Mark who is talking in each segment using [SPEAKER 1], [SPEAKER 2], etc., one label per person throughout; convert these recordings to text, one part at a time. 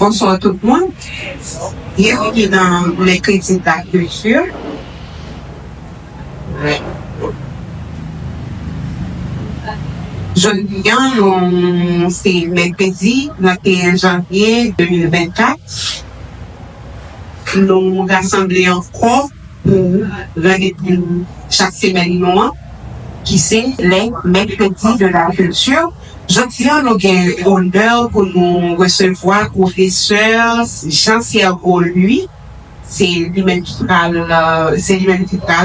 [SPEAKER 1] Bonsoir tout le monde. Bienvenue dans les critiques de la culture. Jeudi, c'est mercredi 21 janvier 2024. Nous nous rassemblons encore pour rendez-vous chaque semaine noire, qui c'est les mercredis de la culture. Jeudi, nous avons l'honneur pour nous recevoir professeur Jean-Pierre lui. C'est lui-même qui parle,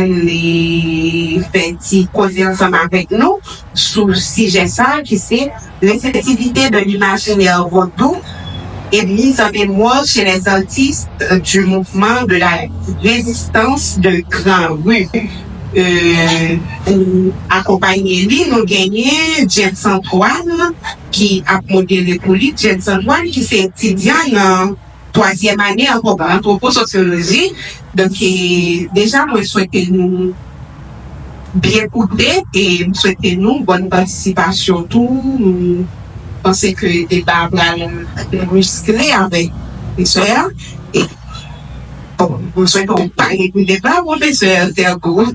[SPEAKER 1] les petits causer ensemble avec nous sur le sujet ça, qui c'est l'effectivité de l'imaginaire vaudou et mise en mémoire chez les artistes du mouvement de la résistance de Grand Rue. Accompagné lui, nous gagnons James Antoine qui a modéré pour lui, James Antoine qui c'est étudiant en troisième année en anthroposociologie. Donc déjà nous souhaitons nous bien écouter et nous souhaitons nous bonne participation tout. Nous pensons que le débat va musclé avec les soeurs et bon, nous souhaitons parler du débat, professeur Sergo.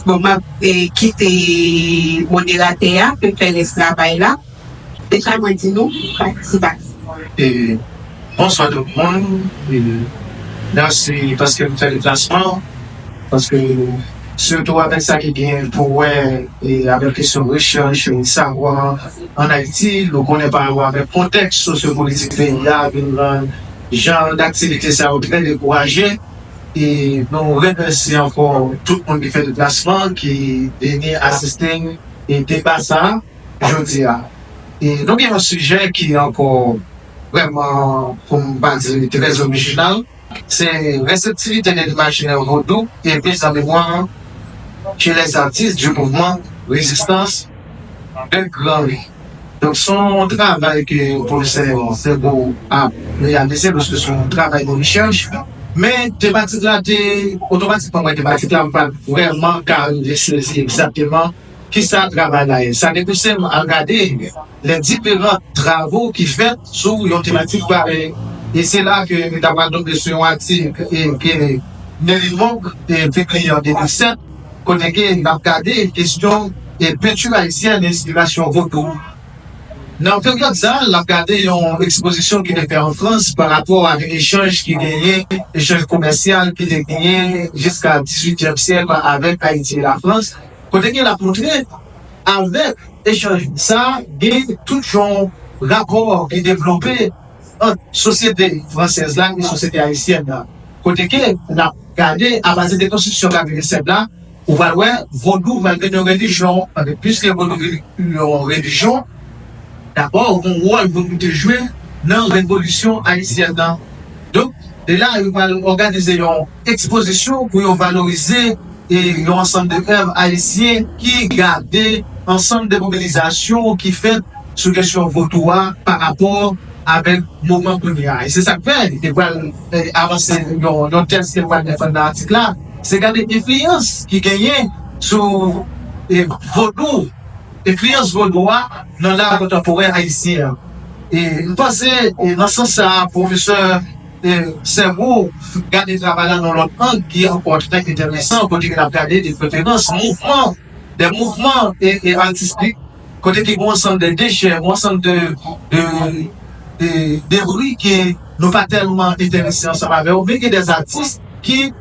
[SPEAKER 1] Bon, qui était modérateur, qui fait ce travail-là. Déjà, moi, dis nous, participation.
[SPEAKER 2] Bonsoir tout le monde. Merci parce que vous faites le classement. Parce que, surtout avec ça qui vient pour et avec question de recherche et savoir en Haïti, nous ne connaissons pas avec le contexte sociopolitique, il y a un genre d'activité, ça va très décourager. Et nous remercions encore tout le monde qui fait le placement, qui est venu assister et débat ça, je dis. Et nous avons un sujet qui est encore vraiment, pour me dire, très original. C'est réceptivité de l'imaginaire vaudou et mise en mémoire chez les artistes du mouvement résistance de Grand Rue. Donc, son travail que le professeur Sergo a réalisé, parce que son travail de recherche, mais thématique là, automatiquement, thématique là, on va vraiment saisir exactement qui ça travaille là. Ça n'est plus simple à regarder les différents travaux qui fait sur une thématique pareille. Et c'est là que nous avons donc sur un article qui Nelly Monk, publié en 2007, qu'on a regardé une question de peinture haïtienne d'inspiration vaudou. Dans la période ça, on a regardé une exposition qui est faite en France par rapport à l'échange qui gagnait, l'échange commercial qui est gagné jusqu'à 18e siècle avec Haïti et la France. Quand on a montré, avec l'échange ça, il y a tout un rapport qui est développé entre société française là et société haïtienne là. Quand on a regardé à base des constitutions là, on va voir vaudou malgré une religion, puisque vaudou une religion, d'abord, on voit le jouer dans la révolution haïtienne. Donc, de là, on va organiser une exposition pour valoriser un ensemble de œuvres haïtiennes qui gardent ensemble de mobilisations qui fait sur question vaudois par rapport avec le mouvement premier. Et c'est ça que fait, il va avancer dans le texte qu'il va défendre dans l'article là, c'est garder l'influence qui gagne sur vaudou. Influence vaudois dans l'art contemporain haïtien. Et nous pensons, dans ce sens, professeur Sergo, garde le travail dans l'autre angle qui est encore très intéressant, quand il a regardé des préférences, des mouvements et artistiques, côté qui vont ensemble de déchets, ensemble de bruits qui n'ont pas tellement intéressés ensemble avec eux, mais des artistes qui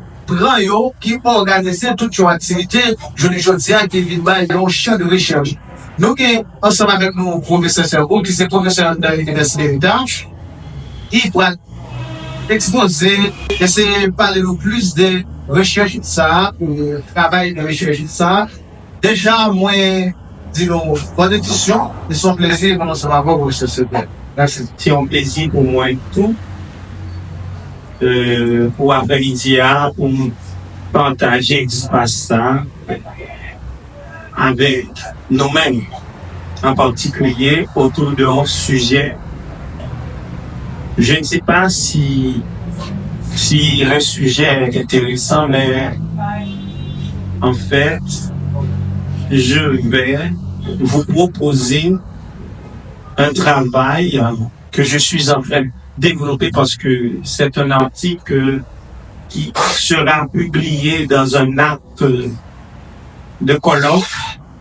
[SPEAKER 2] qui organisent toute une activité, je dis à qui vient un champ de recherche. Nous, ensemble avec nos professeurs Sergo, qui est professeur de l'Université d'État, il va exposer, essayer de parler le plus de recherche de ça, travail de recherche de ça. Déjà, moi, disons, bonne édition, c'est son plaisir pour nous avoir professeur Sergo. Merci.
[SPEAKER 3] C'est un plaisir pour moi et tout. Pour après-midi, pour partager l'espace avec nous-mêmes, en particulier autour d'un sujet. Je ne sais pas si un sujet est intéressant, mais en fait, je vais vous proposer un travail que je suis en train développer parce que c'est un article qui sera publié dans un acte de colloque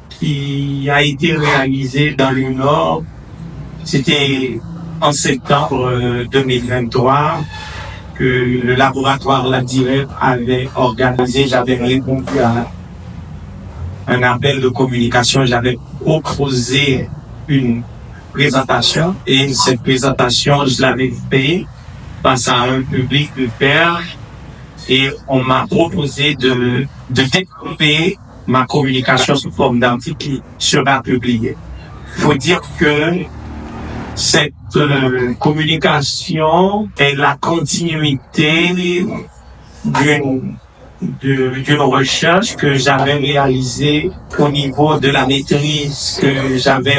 [SPEAKER 3] qui a été réalisé dans le Nord. C'était en septembre 2023 que le laboratoire La Direct avait organisé. J'avais répondu à un appel de communication. J'avais proposé une présentation et cette présentation, je l'avais fait face à un public de pairs et on m'a proposé de développer ma communication sous forme d'article qui sera publié. Il faut dire que cette communication est la continuité d'une recherche que j'avais réalisée au niveau de la maîtrise que j'avais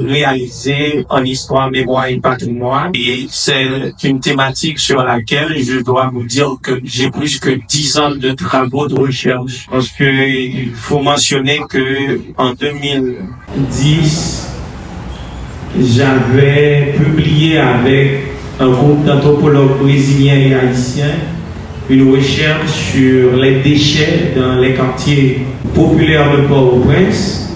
[SPEAKER 3] réalisée en histoire, mémoire et patrimoine. Et c'est une thématique sur laquelle je dois vous dire que j'ai plus que 10 ans de travaux de recherche. Parce que il faut mentionner que en 2010, j'avais publié avec un groupe d'anthropologues brésiliens et haïtiens une recherche sur les déchets dans les quartiers populaires de Port-au-Prince.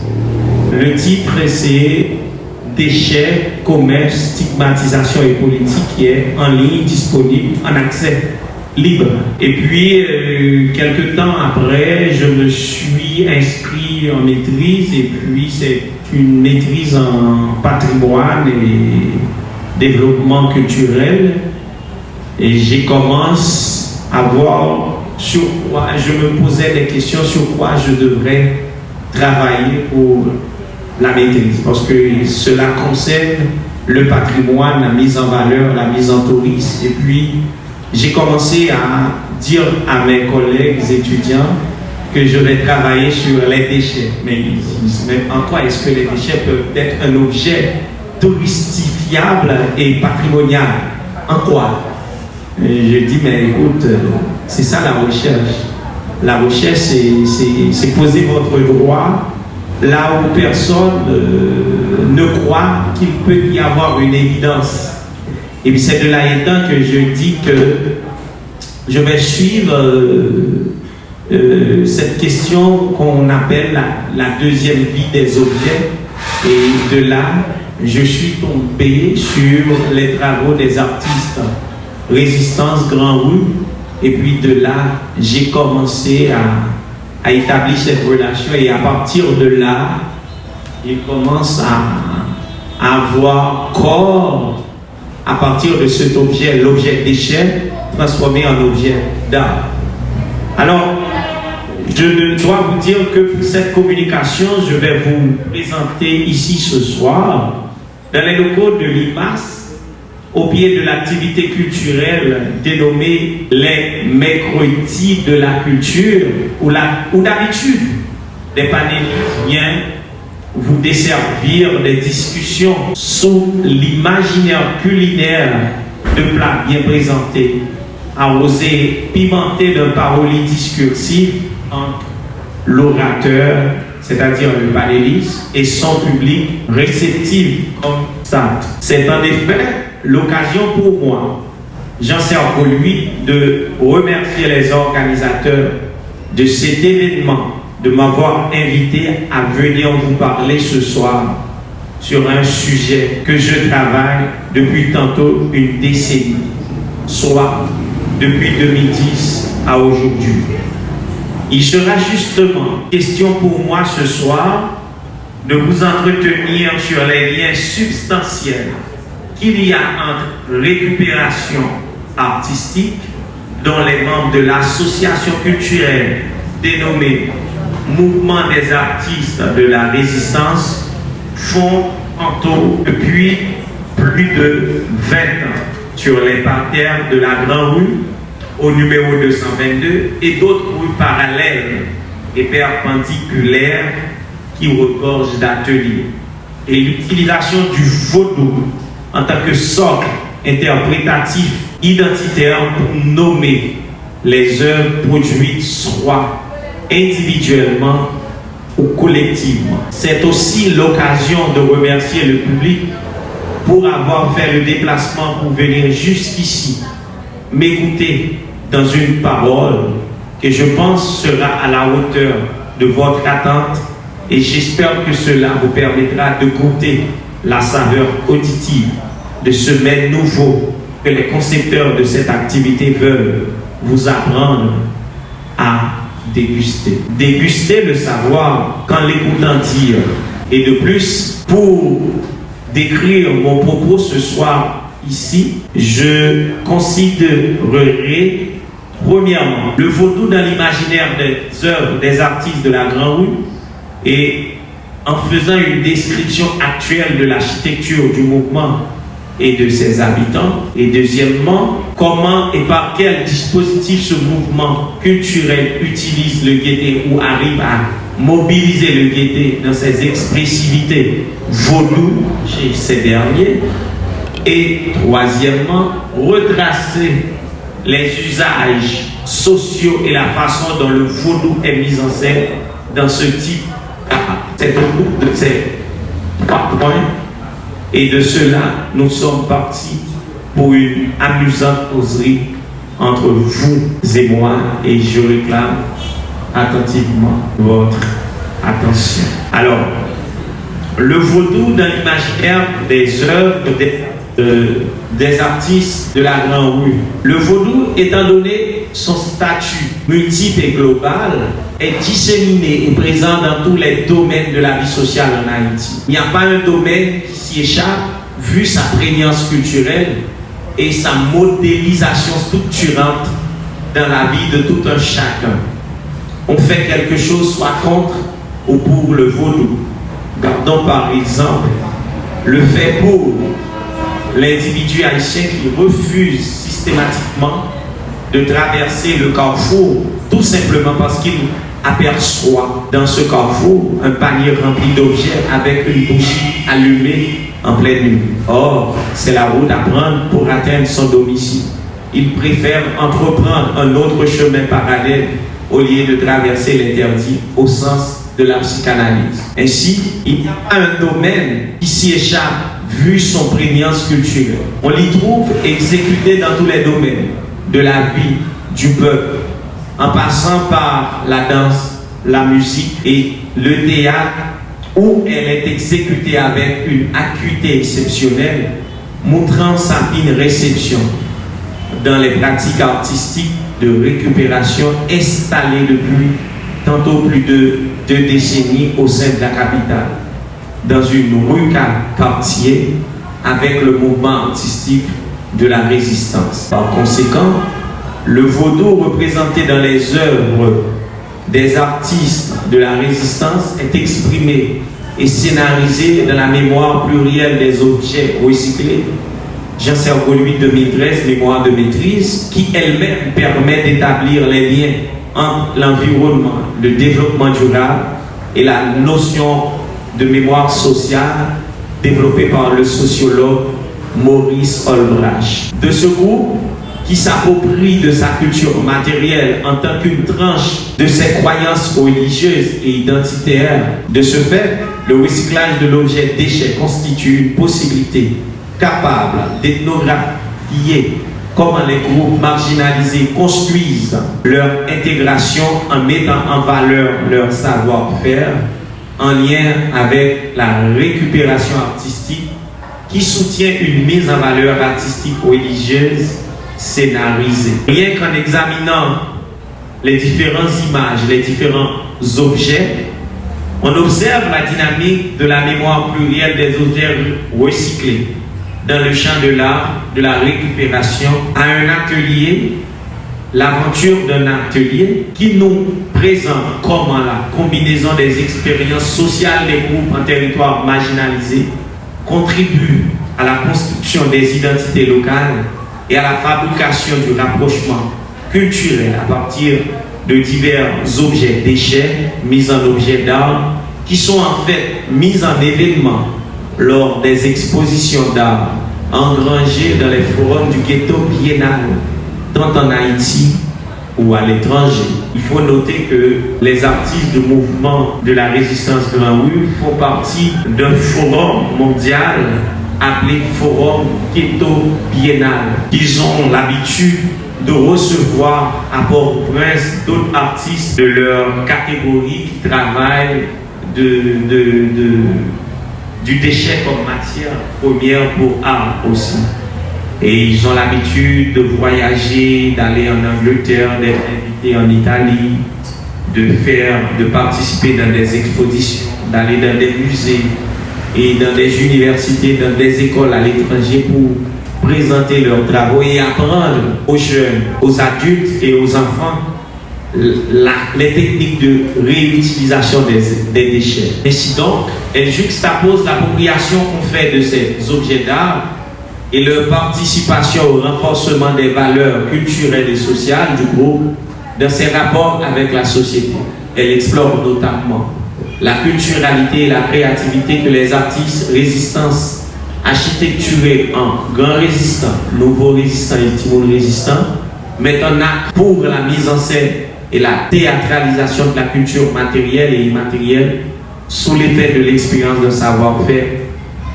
[SPEAKER 3] Le titre, c'est « Déchets, commerce, stigmatisation et politique » qui est en ligne, disponible, en accès libre. Et puis, quelques temps après, je me suis inscrit en maîtrise et puis c'est une maîtrise en patrimoine et développement culturel. Et j'ai commencé à voir sur quoi je me posais des questions sur quoi je devrais travailler pour la maîtrise, parce que cela concerne le patrimoine, la mise en valeur, la mise en tourisme. Et puis j'ai commencé à dire à mes collègues étudiants que je vais travailler sur les déchets. Mais ils disent, mais en quoi est-ce que les déchets peuvent être un objet touristifiable et patrimonial? En quoi? Et je dis, mais écoute, c'est ça la recherche. La recherche, c'est poser votre droit là où personne ne croit qu'il peut y avoir une évidence. Et puis c'est de là étant que je dis que je vais suivre cette question qu'on appelle la deuxième vie des objets. Et de là, je suis tombé sur les travaux des artistes Résistance Grand Rue, et puis de là j'ai commencé à établir cette relation, et à partir de là je commence à avoir corps à partir de cet objet, l'objet déchet, transformé en objet d'art. Alors je dois vous dire que pour cette communication, je vais vous présenter ici ce soir dans les locaux de l'IMAS, au pied de l'activité culturelle dénommée les mercredis de la culture, où d'habitude des panélistes viennent vous desservir des discussions sous l'imaginaire culinaire de plats bien présentés, arrosés, pimentés d'un parolier discursif entre l'orateur, c'est-à-dire le panéliste, et son public réceptif comme ça. C'est en effet l'occasion pour moi, Jean Serpolui, de remercier les organisateurs de cet événement, de m'avoir invité à venir vous parler ce soir sur un sujet que je travaille depuis tantôt une décennie, soit depuis 2010 à aujourd'hui. Il sera justement question pour moi ce soir de vous entretenir sur les liens substantiels qu'il y a entre récupération artistique, dont les membres de l'association culturelle dénommée Mouvement des artistes de la résistance font en tout depuis plus de 20 ans sur les parterres de la Grande Rue au numéro 222 et d'autres rues parallèles et perpendiculaires qui regorgent d'ateliers. Et l'utilisation du vaudou en tant que socle interprétatif identitaire pour nommer les œuvres produites soit individuellement ou collectivement. C'est aussi l'occasion de remercier le public pour avoir fait le déplacement pour venir jusqu'ici, m'écouter dans une parole que je pense sera à la hauteur de votre attente, et j'espère que cela vous permettra de goûter la saveur auditive de ce mets nouveau que les concepteurs de cette activité veulent vous apprendre à déguster. Déguster le savoir qu'en l'écoutant dire. Et de plus, pour décrire mon propos ce soir ici, je considérerai premièrement le vaudou dans l'imaginaire des œuvres des artistes de la Grande Rue, et en faisant une description actuelle de l'architecture du mouvement et de ses habitants. Et deuxièmement, comment et par quel dispositif ce mouvement culturel utilise le Guété ou arrive à mobiliser le Guété dans ses expressivités vaudou chez ces derniers. Et troisièmement, retracer les usages sociaux et la façon dont le vaudou est mis en scène dans ce type. C'est au bout de ces 3 points. Et de cela, nous sommes partis pour une amusante causerie entre vous et moi, et je réclame attentivement votre attention. Alors, le vaudou dans l'imaginaire des œuvres des artistes de la Grande Rue. Le vaudou, étant donné son statut multiple et global, est disséminé et présent dans tous les domaines de la vie sociale en Haïti. Il n'y a pas un domaine qui s'y échappe, vu sa prégnance culturelle et sa modélisation structurante dans la vie de tout un chacun. On fait quelque chose soit contre ou pour le vaudou. Gardons par exemple le fait pour l'individu haïtien qui refuse systématiquement de traverser le carrefour, tout simplement parce qu'il aperçoit dans ce carrefour un panier rempli d'objets avec une bougie allumée en pleine nuit. Or, c'est la route à prendre pour atteindre son domicile. Il préfère entreprendre un autre chemin parallèle au lieu de traverser l'interdit au sens de la psychanalyse. Ainsi, il n'y a pas un domaine qui s'y échappe vu son prégnance culturelle. On l'y trouve exécuté dans tous les domaines de la vie du peuple, en passant par la danse, la musique et le théâtre, où elle est exécutée avec une acuité exceptionnelle, montrant sa fine réception dans les pratiques artistiques de récupération installées depuis tantôt plus de 2 décennies au sein de la capitale, dans une rue quartier avec le mouvement artistique de la résistance. Par conséquent, le vaudou représenté dans les œuvres des artistes de la résistance est exprimé et scénarisé dans la mémoire plurielle des objets recyclés. Jean Sergoluy 2013, mémoire de maîtrise, qui elle-même permet d'établir les liens entre l'environnement, le développement durable et la notion de mémoire sociale développée par le sociologue Maurice Olbrach. De ce groupe qui s'approprie de sa culture matérielle en tant qu'une tranche de ses croyances religieuses et identitaires. De ce fait, le recyclage de l'objet déchet constitue une possibilité capable d'ethnographier comment les groupes marginalisés construisent leur intégration en mettant en valeur leur savoir-faire en lien avec la récupération artistique qui soutient une mise en valeur artistique religieuse scénarisée. Rien qu'en examinant les différentes images, les différents objets, on observe la dynamique de la mémoire plurielle des objets recyclés dans le champ de l'art, de la récupération, à un atelier, l'aventure d'un atelier qui nous présente comment la combinaison des expériences sociales des groupes en territoire marginalisé contribue à la construction des identités locales et à la fabrication du rapprochement culturel à partir de divers objets déchets mis en objets d'art qui sont en fait mis en événement lors des expositions d'art engrangées dans les forums du ghetto biennal, tant en Haïti ou à l'étranger. Il faut noter que les artistes du mouvement de la résistance Grande Rue font partie d'un forum mondial appelé Forum Keto Biennale. Ils ont l'habitude de recevoir à Port-au-Prince d'autres artistes de leur catégorie qui travaillent du déchet comme matière première pour art aussi. Et ils ont l'habitude de voyager, d'aller en Angleterre, d'être invités en Italie, de participer dans des expositions, d'aller dans des musées et dans des universités, dans des écoles à l'étranger pour présenter leurs travaux et apprendre aux jeunes, aux adultes et aux enfants les techniques de réutilisation des déchets. Ainsi donc, elle juxtapose l'appropriation qu'on fait de ces objets d'art et leur participation au renforcement des valeurs culturelles et sociales du groupe dans ses rapports avec la société. Elle explore notamment la culturalité et la créativité que les artistes résistants architecturés en grands résistants, nouveaux résistants et timon résistants mettent en acte pour la mise en scène et la théâtralisation de la culture matérielle et immatérielle sous l'effet de l'expérience d'un savoir-faire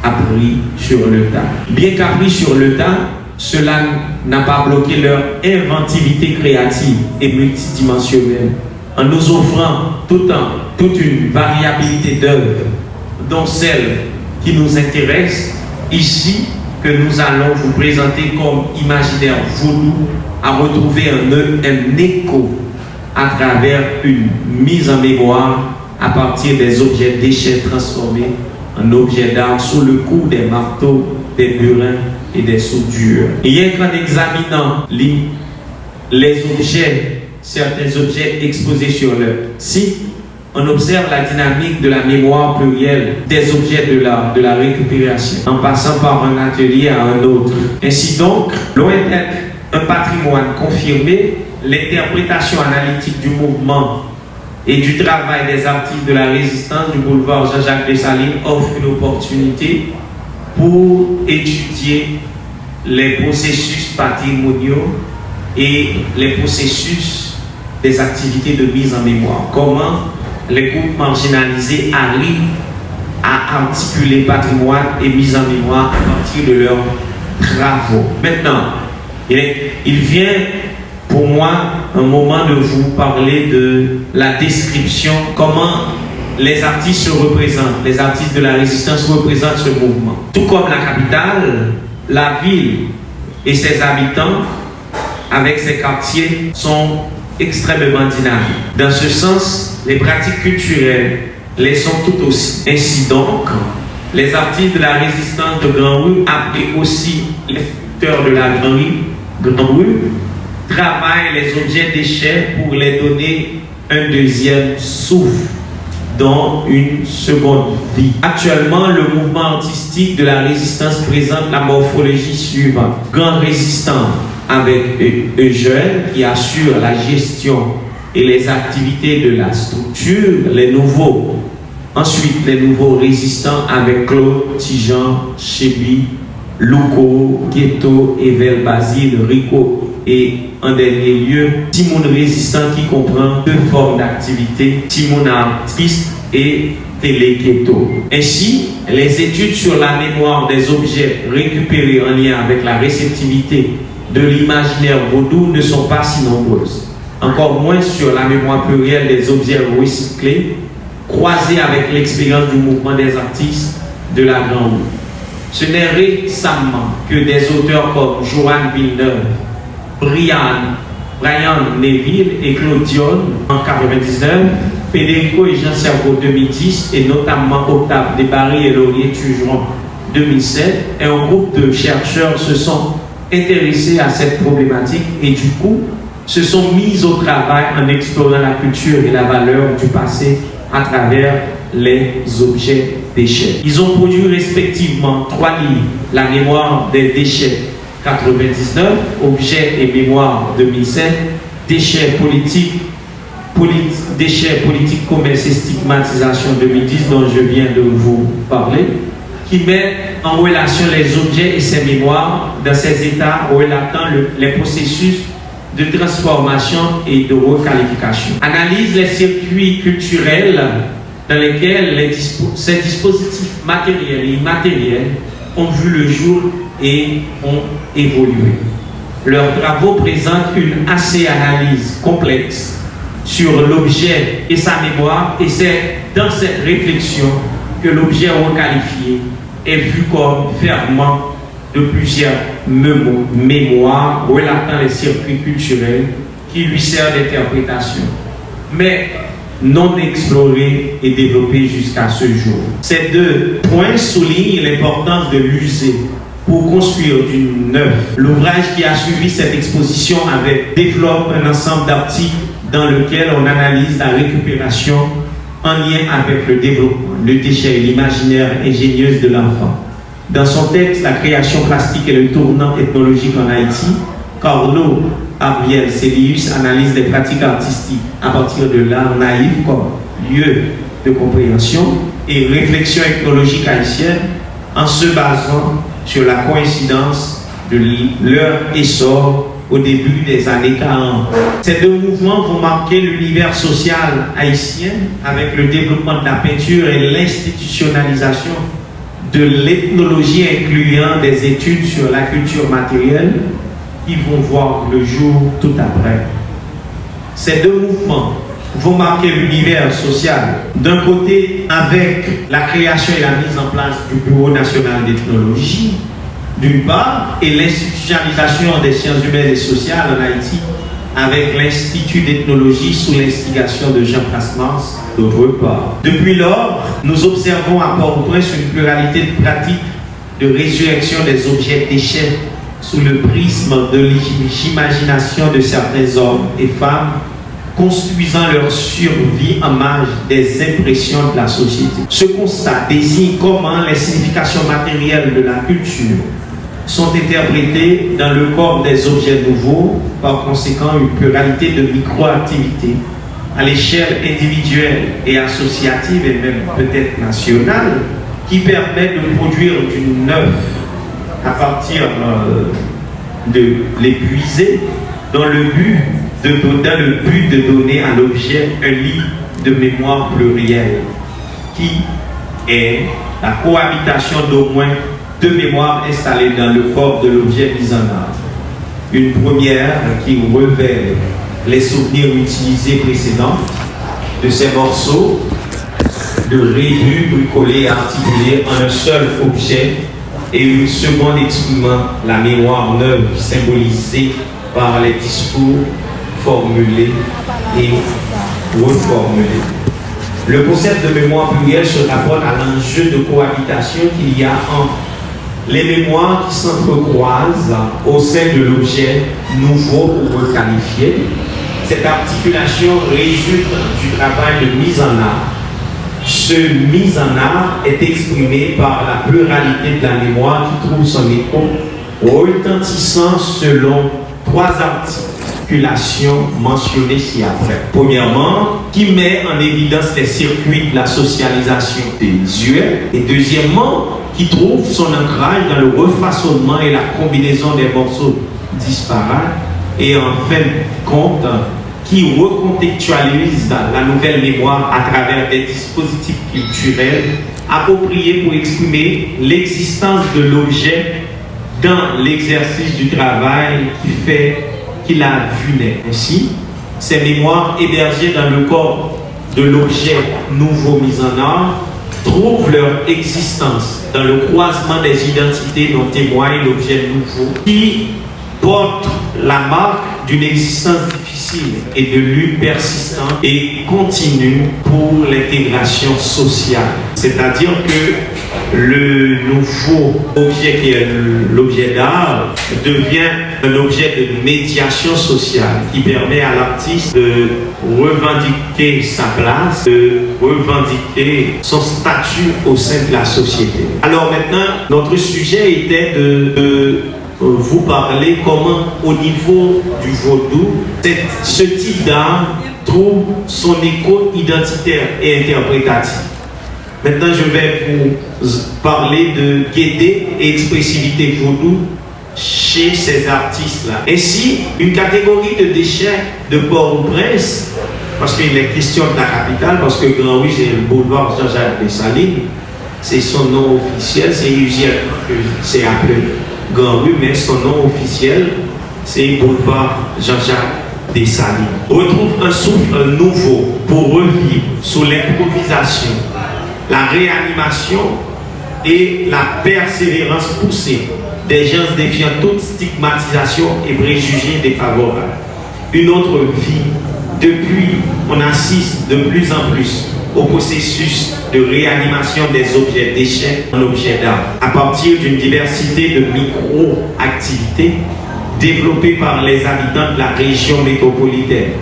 [SPEAKER 3] appris sur le tas. Bien qu'appris sur le tas, cela n'a pas bloqué leur inventivité créative et multidimensionnelle en nous offrant toute une variabilité d'œuvres, dont celle qui nous intéresse ici, que nous allons vous présenter comme imaginaire vaudou, à retrouver un écho à travers une mise en mémoire à partir des objets déchets transformés en objets d'art sous le coup des marteaux, des burins et des soudures. Rien qu'en examinant les objets, certains objets exposés sur le site, on observe la dynamique de la mémoire plurielle des objets de la récupération, en passant par un atelier à un autre. Ainsi donc, loin d'être un patrimoine confirmé, l'interprétation analytique du mouvement et du travail des artistes de la résistance du boulevard Jean-Jacques Dessalines offre une opportunité pour étudier les processus patrimoniaux et les processus des activités de mise en mémoire. Comment les groupes marginalisés arrivent à articuler patrimoine et mise en mémoire à partir de leurs travaux. Maintenant, il vient pour moi un moment de vous parler de la description, comment les artistes se représentent, les artistes de la résistance représentent ce mouvement. Tout comme la capitale, la ville et ses habitants, avec ses quartiers, sont extrêmement dynamiques. Dans ce sens, les pratiques culturelles les sont tout aussi. Ainsi donc, les artistes de la résistance de Grand Rue, appelés aussi les facteurs de la Grand Rue, travaillent les objets déchets pour les donner un deuxième souffle, dont une seconde vie. Actuellement, le mouvement artistique de la résistance présente la morphologie suivante. Grand résistant avec Eugène qui assure la gestion et les activités de la structure, les nouveaux. Ensuite, les nouveaux résistants avec Claude, Tijan, Chébi, Louko, Ghetto, Evel, Basile, Rico et en dernier lieu, Timon résistant qui comprend deux formes d'activité, Timon artiste et Télé-Ghetto. Ainsi, les études sur la mémoire des objets récupérés en lien avec la réceptivité de l'imaginaire vaudou ne sont pas si nombreuses. Encore moins sur la mémoire plurielle des objets recyclés, croisés avec l'expérience du mouvement des artistes de la Grande Rue. Ce n'est récemment que des auteurs comme Joanne Villeneuve, Brian Neville et Claude Dion en 1999, Federico et Jean Servo 2010 et notamment Octave Desbarry et Laurier Tugeron 2007 et un groupe de chercheurs se sont intéressés à cette problématique et du coup se sont mis au travail en explorant la culture et la valeur du passé à travers les objets déchets. Ils ont produit respectivement 3 livres, La mémoire des déchets 99, Objets et mémoire 2007, Déchets politiques, commerce et stigmatisation 2010 dont je viens de vous parler, qui met en relation les objets et ses mémoires dans ces états relatant les processus de transformation et de requalification. Analyse les circuits culturels dans lesquels ces dispositifs matériels et immatériels ont vu le jour et ont évolué. Leurs travaux présentent une analyse complexe sur l'objet et sa mémoire, et c'est dans cette réflexion que l'objet requalifié est vu comme ferment de plusieurs mémoires relatant les circuits culturels qui lui servent d'interprétation, mais non explorés et développés jusqu'à ce jour. Ces deux points soulignent l'importance de l'user pour construire du neuf. L'ouvrage qui a suivi cette exposition développe un ensemble d'articles dans lequel on analyse la récupération en lien avec le développement, le déchet et l'imaginaire ingénieuse de l'enfant. Dans son texte, La création plastique et le tournant ethnologique en Haïti, Carlo Ariel Celius analyse les pratiques artistiques à partir de l'art naïf comme lieu de compréhension et réflexion ethnologique haïtienne en se basant sur la coïncidence de leur essor au début des années 40. Ces deux mouvements vont marquer l'univers social haïtien avec le développement de la peinture et l'institutionnalisation de l'ethnologie incluant des études sur la culture matérielle qui vont voir le jour tout après. Ces deux mouvements vont marquer l'univers social, d'un côté avec la création et la mise en place du Bureau national d'ethnologie, d'une part, et l'institutionnalisation des sciences humaines et sociales en Haïti avec l'Institut d'ethnologie sous l'instigation de Jean Plasmans, d'autre part. Depuis lors, nous observons à Port-au-Prince une pluralité de pratiques de résurrection des objets déchets sous le prisme de l'imagination de certains hommes et femmes, construisant leur survie en marge des impressions de la société. Ce constat désigne comment les significations matérielles de la culture sont interprétées dans le corps des objets nouveaux, par conséquent une pluralité de micro-activités à l'échelle individuelle et associative et même peut-être nationale qui permettent de produire du neuf à partir de l'épuiser dans le but de donner à l'objet un lit de mémoire plurielle qui est la cohabitation d'au moins deux mémoires installées dans le corps de l'objet mis en art. Une première qui révèle les souvenirs utilisés précédents de ces morceaux de réduits, bricolés et articulés en un seul objet, et une seconde exprimant la mémoire neuve symbolisée par les discours formulés et reformulés. Le concept de mémoire plurielle se rapporte à l'enjeu de cohabitation qu'il y a entre les mémoires qui s'entrecroisent au sein de l'objet nouveau ou requalifié. Cette articulation résulte du travail de mise en art. Ce mise en art est exprimé par la pluralité de la mémoire qui trouve son écho retentissant selon trois articulations mentionnées ci-après. Premièrement, qui met en évidence les circuits de la socialisation visuelle, et deuxièmement, qui trouve son ancrage dans le refaçonnement et la combinaison des morceaux disparates, et en fin de compte, qui recontextualise la nouvelle mémoire à travers des dispositifs culturels appropriés pour exprimer l'existence de l'objet dans l'exercice du travail qu'il a vu naître. Ainsi, ces mémoires hébergées dans le corps de l'objet nouveau mis en art trouvent leur existence dans le croisement des identités dont témoigne l'objet nouveau qui porte la marque d'une existence difficile et de lutte persistante et continue pour l'intégration sociale. C'est-à-dire que le nouveau objet qui est l'objet d'art devient un objet de médiation sociale qui permet à l'artiste de revendiquer sa place, de revendiquer son statut au sein de la société. Alors maintenant, notre sujet était de vous parler comment au niveau du vaudou, ce type d'art trouve son écho identitaire et interprétatif. Maintenant, je vais vous parler de gaieté et expressivité vaudou chez ces artistes-là. Ainsi, une catégorie de déchets de Port-au-Prince, parce qu'il est question de la capitale, parce que Grand Rue, c'est le boulevard Jean-Jacques Dessalines, c'est son nom officiel, c'est usuellement que c'est appelé Grand Rue, mais son nom officiel, c'est Boulevard Jean-Jacques Dessalines. On retrouve un souffle nouveau pour revivre sous l'improvisation, la réanimation et la persévérance poussée des gens défiant toute stigmatisation et préjugés défavorables. Une autre vie. Depuis, on assiste de plus en plus au processus de réanimation des objets déchets en objets d'art, à partir d'une diversité de micro-activités développées par les habitants de la région métropolitaine.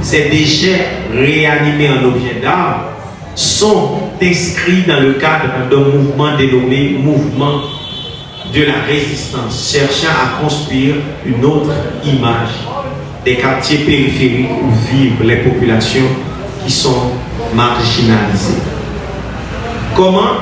[SPEAKER 3] Ces déchets réanimés en objets d'art sont inscrits dans le cadre d'un mouvement dénommé Mouvement de la Résistance, cherchant à construire une autre image des quartiers périphériques où vivent les populations qui sont marginalisées. Comment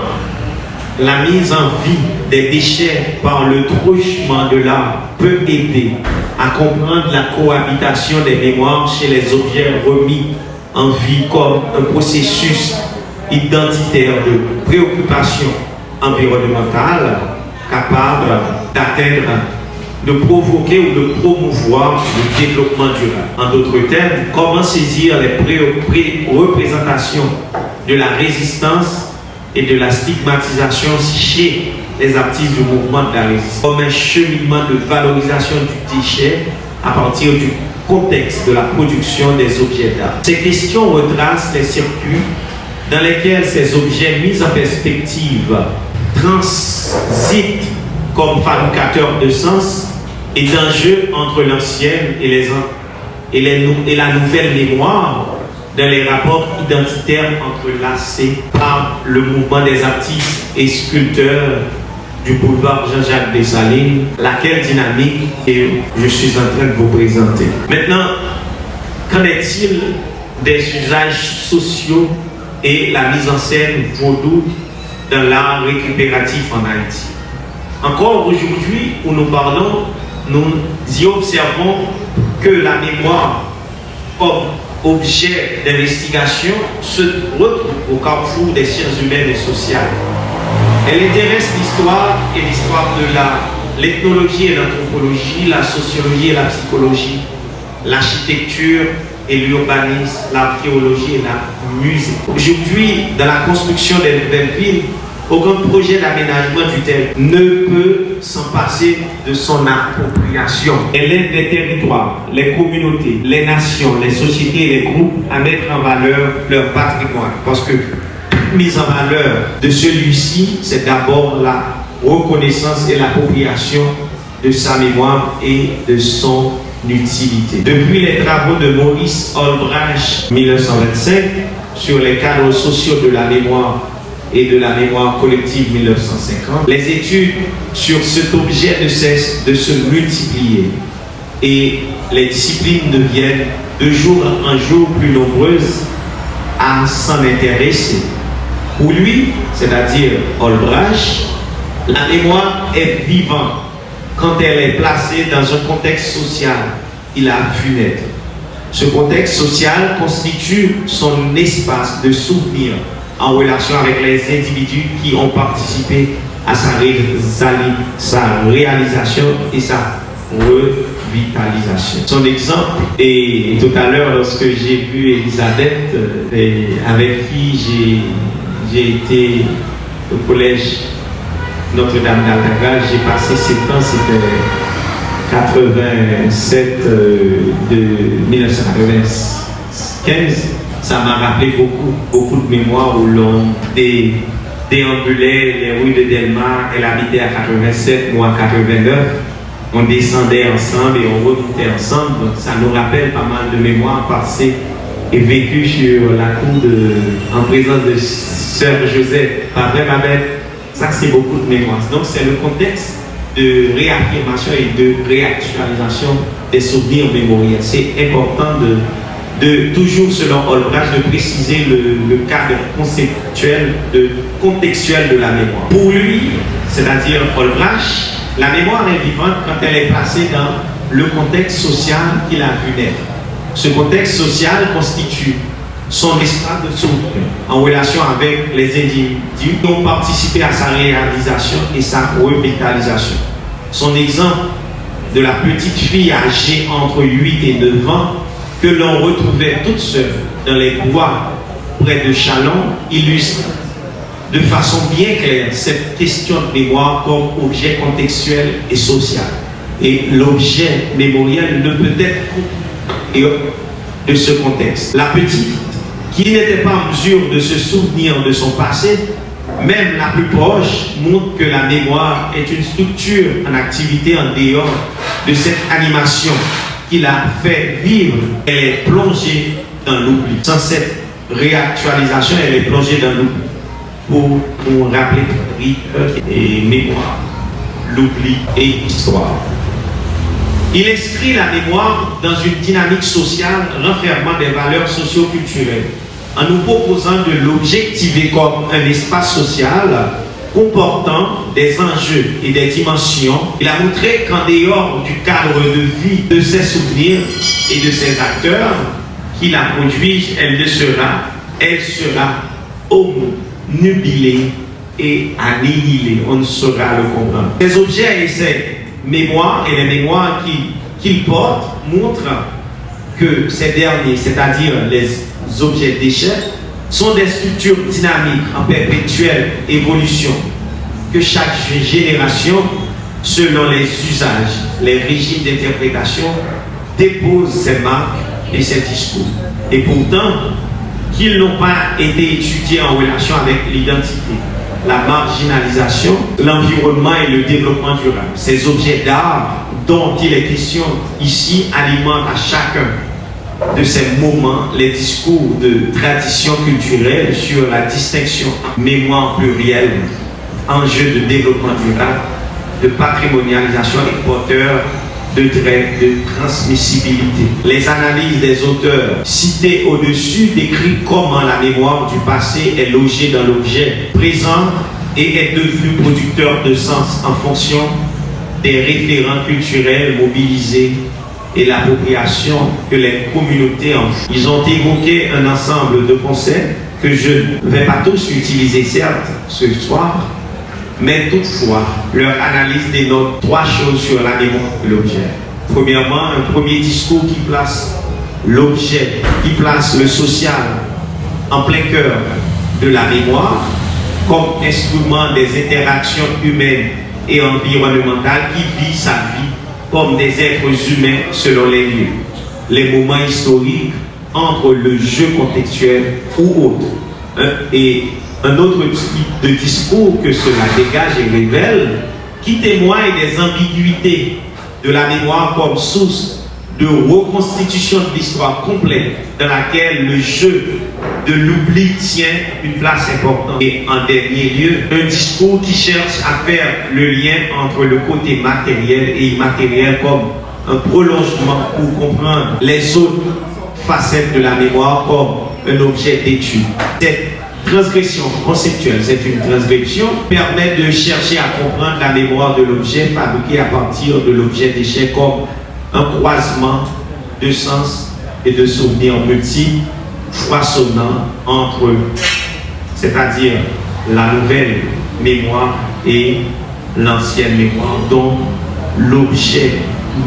[SPEAKER 3] la mise en vie des déchets par le truchement de l'art peut aider à comprendre la cohabitation des mémoires chez les objets remis en vie comme un processus identitaire de préoccupation environnementale capable d'atteindre, de provoquer ou de promouvoir le développement durable. En d'autres termes, comment saisir les représentations de la résistance et de la stigmatisation chez les artistes du mouvement de la résistance comme un cheminement de valorisation du déchet à partir du contexte de la production des objets d'art. Ces questions retracent les circuits dans lesquels ces objets mis en perspective transitent comme fabricateurs de sens et d'enjeux entre l'ancienne et la nouvelle mémoire dans les rapports identitaires entrelacés par le mouvement des artistes et sculpteurs du boulevard Jean-Jacques Dessalines, laquelle dynamique et je suis en train de vous présenter. Maintenant, qu'en est-il des usages sociaux et la mise en scène vaudou dans l'art récupératif en Haïti? Encore aujourd'hui, où nous parlons, nous y observons que la mémoire comme objet d'investigation se retrouve au carrefour des sciences humaines et sociales. Elle intéresse l'histoire et l'histoire de l'art, l'ethnologie et l'anthropologie, la sociologie et la psychologie, l'architecture et l'urbanisme, l'archéologie et la musique. Aujourd'hui, dans la construction des nouvelles villes, aucun projet d'aménagement du territoire ne peut s'en passer de son appropriation. Elle aide les territoires, les communautés, les nations, les sociétés et les groupes à mettre en valeur leur patrimoine. Parce que mise en valeur de celui-ci, c'est d'abord la reconnaissance et l'appropriation de sa mémoire et de son utilité. Depuis les travaux de Maurice Olbrach, 1925, sur les cadres sociaux de la mémoire et de la mémoire collective 1950, les études sur cet objet ne cessent de se multiplier et les disciplines deviennent de jour en jour plus nombreuses à s'en intéresser. Pour lui, c'est-à-dire Olbrach, la mémoire est vivante quand elle est placée dans un contexte social qu'il a vu naître. Ce contexte social constitue son espace de souvenir en relation avec les individus qui ont participé à sa réalisation et sa revitalisation. Son exemple, et tout à l'heure lorsque j'ai vu Elisabeth, avec qui j'ai été au collège Notre-Dame d'Altagal, j'ai passé 7 ans, c'était 87 de 1995. Ça m'a rappelé beaucoup de mémoires où l'on déambulait les rues de Delmar. Elle habitait à 87, moi à 89. On descendait ensemble et on remontait ensemble. Donc ça nous rappelle pas mal de mémoires passées et vécues sur la cour en présence de Sœur Josette. Pas vrai, ma belle? Ça, c'est beaucoup de mémoires. Donc c'est le contexte de réaffirmation et de réactualisation des souvenirs mémoriels. C'est important de toujours, selon Olbrach, de préciser le cadre conceptuel, contextuel de la mémoire. Pour lui, c'est-à-dire Olbrach, la mémoire est vivante quand elle est placée dans le contexte social qu'il a vu naître. Ce contexte social constitue son espace de souvenir en relation avec les individus qui ont participé à sa réalisation et sa revitalisation. Son exemple de la petite fille âgée entre 8 et 9 ans que l'on retrouvait toute seule dans les bois près de Chalon illustre de façon bien claire cette question de mémoire comme objet contextuel et social. Et l'objet mémoriel ne peut être coupé de ce contexte. La petite, qui n'était pas en mesure de se souvenir de son passé, même la plus proche, montre que la mémoire est une structure en activité en dehors de cette animation qui l'a fait vivre. Elle est plongée dans l'oubli. Sans cette réactualisation, elle est plongée dans l'oubli. Pour nous rappeler et mémoire, l'oubli et histoire. Il inscrit la mémoire dans une dynamique sociale renfermant des valeurs socio-culturelles, en nous proposant de l'objectiver comme un espace social comportant des enjeux et des dimensions. Il a montré qu'en dehors du cadre de vie de ses souvenirs et de ses acteurs qui la produisent, elle sera obnubilée et annihilée. On ne saura le comprendre. Ces objets et ces mémoires et les mémoires qu'ils portent montrent que ces derniers, c'est-à-dire les objets déchets, sont des structures dynamiques en perpétuelle évolution, que chaque génération, selon les usages, les régimes d'interprétation, dépose ses marques et ses discours. Et pourtant, qu'ils n'ont pas été étudiés en relation avec l'identité, la marginalisation, l'environnement et le développement durable. Ces objets d'art dont il est question ici alimentent à chacun de ces moments les discours de tradition culturelle sur la distinction mémoire plurielle, enjeux de développement durable, de patrimonialisation et porteur de traits de transmissibilité. Les analyses des auteurs cités au-dessus décrivent comment la mémoire du passé est logée dans l'objet présent et est devenue producteur de sens en fonction des référents culturels mobilisés et l'appropriation que les communautés en font. Ils ont évoqué un ensemble de concepts que je ne vais pas tous utiliser certes ce soir, mais toutefois, leur analyse dénote trois choses sur la mémoire de l'objet. Premièrement, un premier discours qui place l'objet, qui place le social en plein cœur de la mémoire, comme instrument des interactions humaines et environnementales qui vit sa vie comme des êtres humains selon les lieux, les moments historiques entre le jeu contextuel ou autre. Et un autre type de discours que cela dégage et révèle, qui témoigne des ambiguïtés de la mémoire comme source de reconstitution de l'histoire complète dans laquelle le jeu de l'oubli tient une place importante. Et en dernier lieu, un discours qui cherche à faire le lien entre le côté matériel et immatériel comme un prolongement pour comprendre les autres facettes de la mémoire comme un objet d'étude. Cette transgression conceptuelle, c'est une transgression, permet de chercher à comprendre la mémoire de l'objet fabriqué à partir de l'objet déchet comme un croisement de sens et de souvenirs multiples, foisonnant entre eux, c'est-à-dire la nouvelle mémoire et l'ancienne mémoire, dont l'objet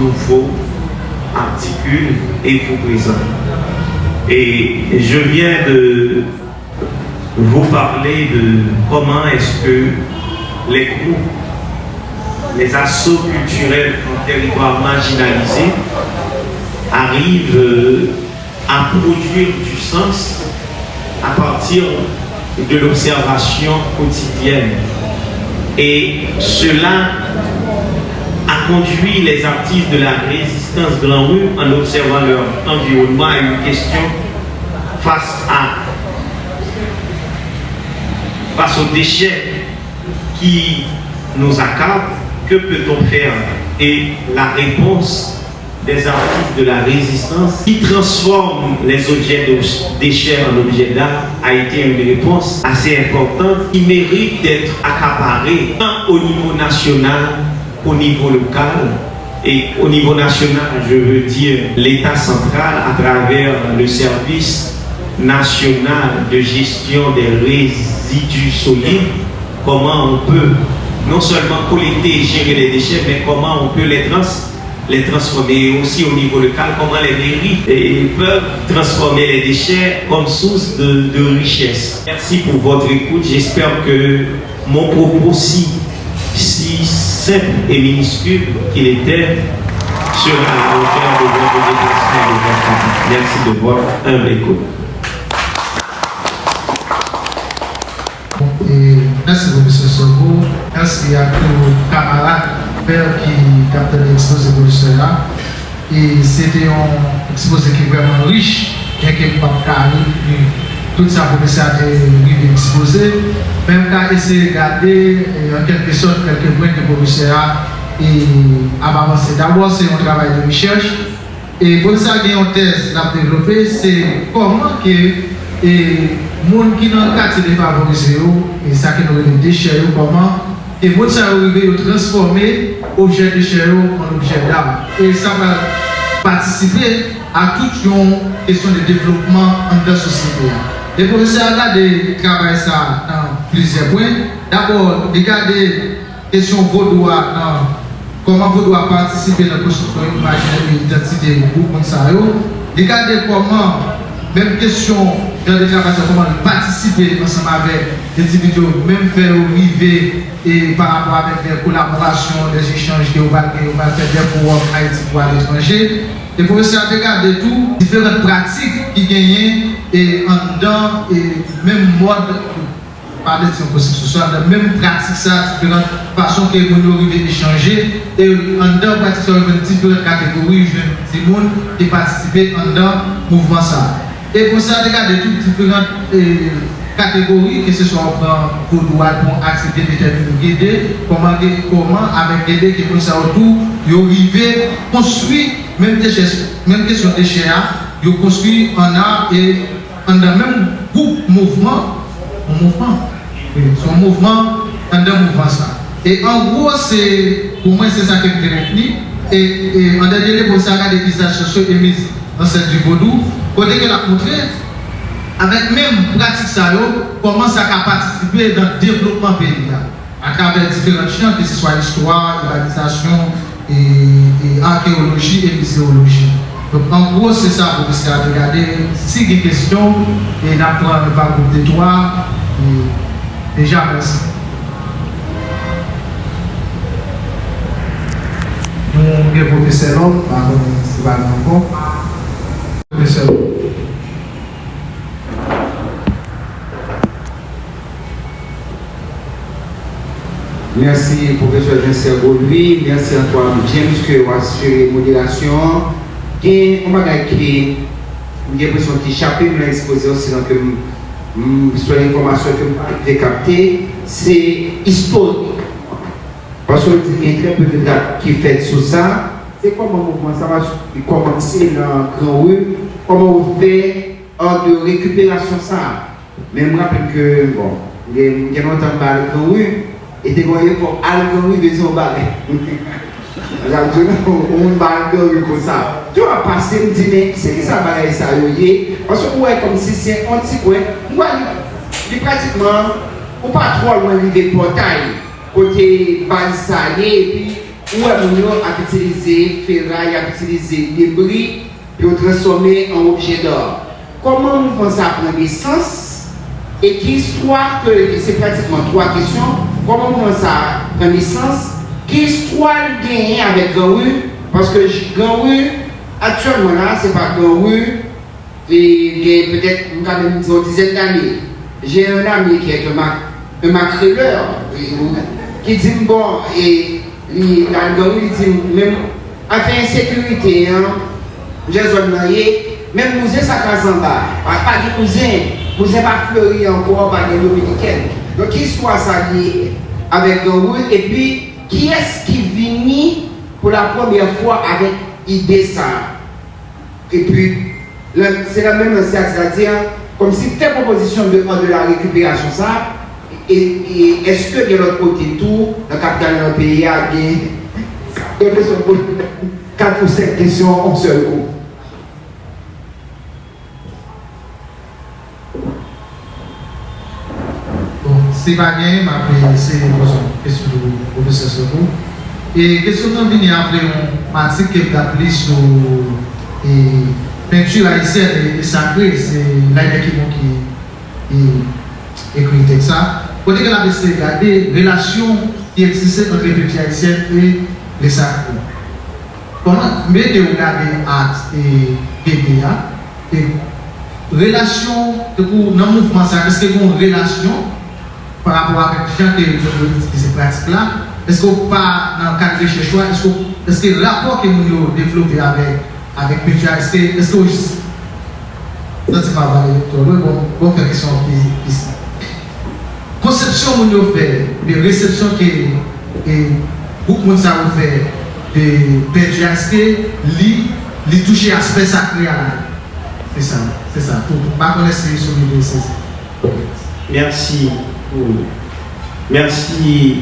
[SPEAKER 3] nouveau articule et vous présente. Et je viens de vous parler de comment est-ce que les groupes, les assos culturels en territoire marginalisé arrivent à produire du sens à partir de l'observation quotidienne. Et cela a conduit les artistes de la résistance Grand Rue, en observant leur environnement, à une question face aux déchets qui nous accablent. Que peut-on faire? Et la réponse des artistes de la résistance qui transforment les objets de déchets en objets d'art a été une réponse assez importante qui mérite d'être accaparée tant au niveau national qu'au niveau local. Et au niveau national, je veux dire l'État central à travers le service national de gestion des résidus solides, comment on peut non seulement collecter et gérer les déchets, mais comment on peut les transformer, et aussi au niveau local, comment les mairies peuvent transformer les déchets comme source de richesse. Merci pour votre écoute. J'espère que mon propos, si simple et minuscule qu'il était, sera à la hauteur de votre déplacement et de votre temps. Merci de votre humble écoute.
[SPEAKER 4] Merci beaucoup, M. Sogo. Merci à tous les camarades qui captent l'exposé pour cela. Et c'était un exposé qui est vraiment riche, bien qu'il n'y ait pas de tout ça pour essayer de exposer. Même qu'à essayer de regarder en quelque sorte quelques points que le professeur a avancé. D'abord, c'est un travail de recherche. Et pour ça, il y a une thèse à développer, c'est comment que les gens qui sont dans le quartier défavorisé, et ça qui nous les déchets, comment et les gens arrivent à transformer l'objet déchet en objet d'art. Et ça va participer à toute une question de développement en la société. Et pour ça, regardez travailler ça dans plusieurs points. D'abord, regardez la question de vos droits, comment vous devez participer dans la construction de l'identité du groupe. Regardez comment, même question, comment participer ensemble avec les individus, même faire arriver et par rapport avec les collaborations, les échanges que vous allez faire pour Haïti pour l'étranger. Et pour ça, regardez tout, différentes pratiques qui gagnent et en dedans, et même mode, parler de position sociale, la même pratique, ça, différentes façons que nous arrivons à échanger. Et en dedans, pratique, ça, différentes catégories, jeunes, des gens qui participent en dedans, mouvement ça. Et pour ça, regardez toutes différentes catégories, que ce soit pour droit pour accéder à guider, comment avec guider qui pour ça autour, ils arrivent à construire même question de déchets, ils construisent en art et en le même groupe mouvement, son mouvement, en deux mouvements ça. Et en gros, pour moi, c'est ça qui me retenu. Et en dernier lieu, pour ça, il y a des visages sociaux émis dans cette du Vaudou. Côté qu'elle a montré, avec même pratique ça, comment ça a participé dans le développement pays à travers différents champs, que ce soit l'histoire, l'urbanisation, et archéologie et muséologie. Donc en gros, c'est ça pour essayer de regarder si il y a des questions et d'apprendre le parcours des droits. Déjà, merci. Nous, le professeur, pardon, c'est pas encore. Professeur.
[SPEAKER 5] Merci, professeur Vincent Gaudry. Merci Antoine James que vous assurez modération. Et on va gagner une impression qui échappe de l'exposé aussi dans sur l'information que vous avez captée, c'est historique. Parce que il y a très peu de dates qui fait sur ça. C'est comment le mouvement ça va commencer dans Grand Rue, comment vous faites de récupération ça. Mais je me rappelle que, bon, il y a longtemps que Grand Rue était gagné pour Grand Rue de son balai. On va comme ça. Tu vas passer, me dire, mais c'est qui ça va ça parce que vous voyez comme si c'est un petit coin. Moi, pratiquement, ou pas trop loin du portail, côté Balsané, et puis, où on a utilisé ferraille, a utilisé débris, pour transformer en objet d'or. Comment nous faisons ça prendre naissance? Et qui histoire que c'est pratiquement trois questions. Comment nous faisons ça prendre naissance? Quelle histoire gagne avec Grand Rue? Parce que Grand Rue, actuellement là, c'est pas Grand Rue, et peut-être une dizaine d'années. J'ai un ami qui est un macréleur, qui dit bon, et dans Grand Rue, il dit même, afin insécurité, j'ai zone mariée, même musée ça casse en bas, pas de cousin pas fleuri encore, pas de dominicaine. Donc, quelle histoire ça lié avec Grand Rue? Et puis, qui est-ce qui vient pour la première fois avec l'idée ça? Et puis, c'est la même chose, c'est-à-dire, comme si telle proposition de la récupération ça, et est-ce que de l'autre côté tout, la capitale du pays a gagné 4 ou 5 questions en seul coup?
[SPEAKER 4] c'est pas bien, mais c'est une question du professeur Soko. Et question qu'on vient après, on m'a dit qu'il y a appelé sur peinture haïtienne et sacrée, c'est l'année qui écrit le texte. Quand on a regardé les relations qui existaient entre les peintures haïtiennes et les sacrés. Comment mettez-vous regarder art et PDA et relation dans le mouvement, est-ce qu'il y a une relation par rapport à les gens qui se pratiquent là? Est-ce qu'on pas dans le cadre de chez soi, est-ce que le rapport que nous avons développé avec Pétia, est-ce que ça c'est pas vrai, bon faire question ici. Conception que nous fait, de réception que beaucoup de monde ça fait de Pétia, est-ce que lui toucher aspect sacré à la. C'est ça. Pour ne pas connaître ce que
[SPEAKER 3] Merci. Merci,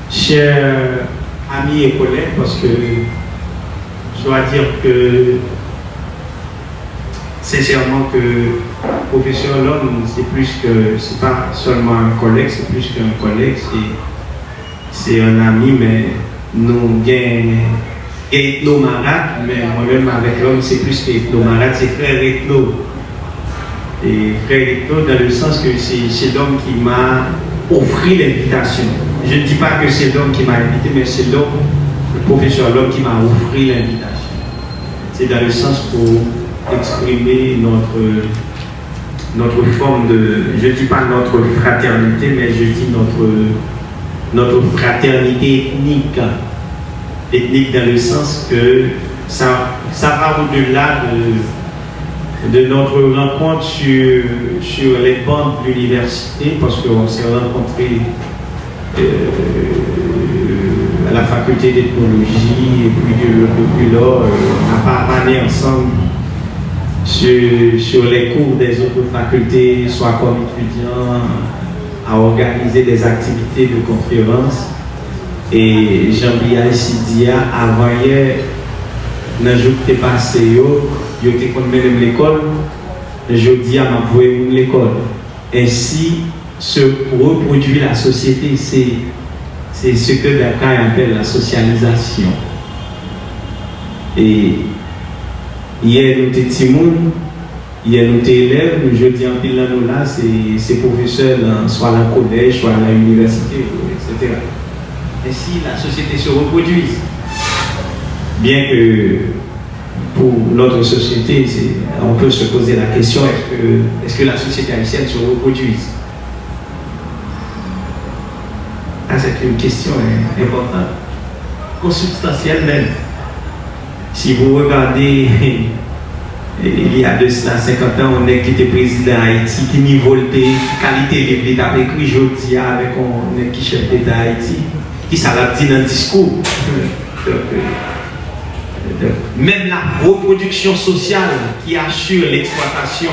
[SPEAKER 3] chers amis et collègues, parce que je dois dire que, sincèrement, que professeur Lhomme, c'est pas seulement un collègue, c'est plus qu'un collègue, c'est un ami, mais nous gagnons ethnomarade, mais moi-même avec l'homme, c'est plus qu'ethnomarade, c'est frère ethno. Et frère ethno dans le sens que c'est l'homme qui m'a offert l'invitation. Je ne dis pas que c'est l'homme qui m'a invité, mais c'est l'homme, le professeur l'homme qui m'a offert l'invitation. C'est dans le sens pour exprimer notre forme de, je ne dis pas notre fraternité, mais je dis notre fraternité ethnique. Ethnique dans le sens que ça va au-delà de notre rencontre sur les bancs de l'université, parce qu'on s'est rencontrés à la faculté d'ethnologie, et puis depuis là, on n'a pas parlé ensemble sur les cours des autres facultés, soit comme étudiants, à organiser des activités de conférences. Et Jean-Bia Sidia, avant hier, dans le jour qui est passé, il était comme même l'école, je dis à ma voix l'école. Ainsi se reproduit la société, c'est ce que Dakar appelle la socialisation. Et hier nous étions Timoun, hier nous étions élèves, je dis en pile là, c'est professeurs, soit à la collège, soit à l'université, etc. Ainsi la société se reproduise. Bien que pour notre société, on peut se poser la question, est-ce que la société haïtienne se reproduise? Ah, c'est une question importante, consubstantielle même. Si vous regardez, il y a de cela 50 ans, on est qui était président d'Haïti, qui niveau de qualité de l'État écrit, je dis avec on est qui chef d'État d'Haïti, qui ça l'a dit dans le discours. Même la reproduction sociale qui assure l'exploitation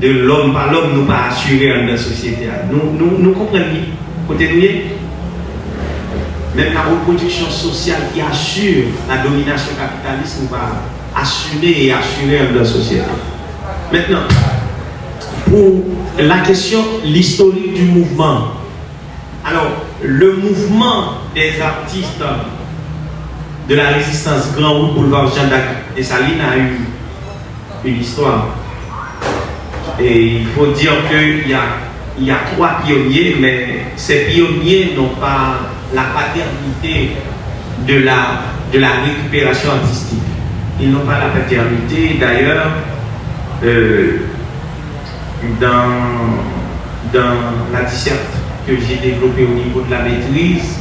[SPEAKER 3] de l'homme par l'homme, nous pas assuré dans la société. Nous comprenons, côté nous. Même la reproduction sociale qui assure la domination capitaliste, nous pas assumer et assurer dans la société. Maintenant, pour la question, l'historique du mouvement. Alors, le mouvement des artistes de la résistance Grand Route Boulevard Jean Dessalines a eu une histoire. Et il faut dire qu'il y a 3 pionniers, mais ces pionniers n'ont pas la paternité de la récupération artistique. Ils n'ont pas la paternité. D'ailleurs, dans la disserte que j'ai développée au niveau de la maîtrise,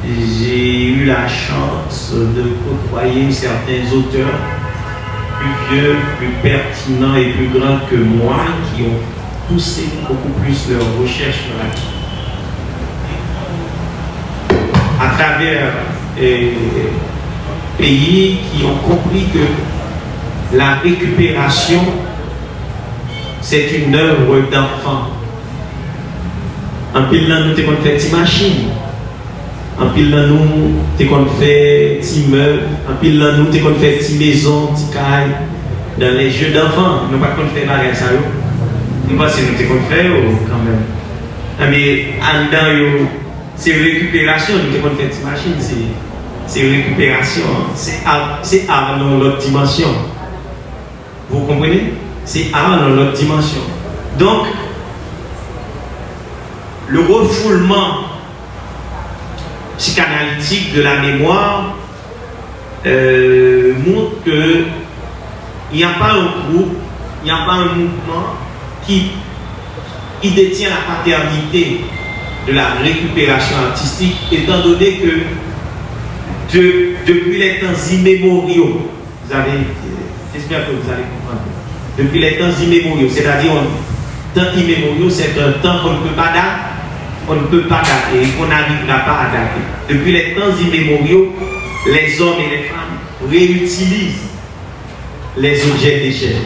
[SPEAKER 3] j'ai eu la chance de côtoyer certains auteurs plus vieux, plus pertinents et plus grands que moi qui ont poussé beaucoup plus leurs recherches sur la à travers pays qui ont compris que la récupération c'est une œuvre d'enfant. En pile là nous t'es fait des machines. En pile là nous t'es fait des meubles. En pile là nous t'es fait des maisons, des cailles. Dans les jeux d'enfants, nous pas qu'on fait pareil ça. nous pensons que nous devons faire quand même. Mais en dedans, c'est récupération, nous devons faire cette machine, c'est récupération, c'est art dans l'autre dimension. Vous comprenez? C'est art dans l'autre dimension. Donc, le refoulement psychanalytique de la mémoire montre qu'il n'y a pas un groupe, il n'y a pas un mouvement qui détient la paternité de la récupération artistique, étant donné que depuis les temps immémoriaux, j'espère que vous allez comprendre, depuis les temps immémoriaux, c'est-à-dire temps immémoriaux, c'est un temps qu'on ne peut pas dater, et qu'on n'arrivera pas à dater. Depuis les temps immémoriaux, les hommes et les femmes réutilisent les objets déchets.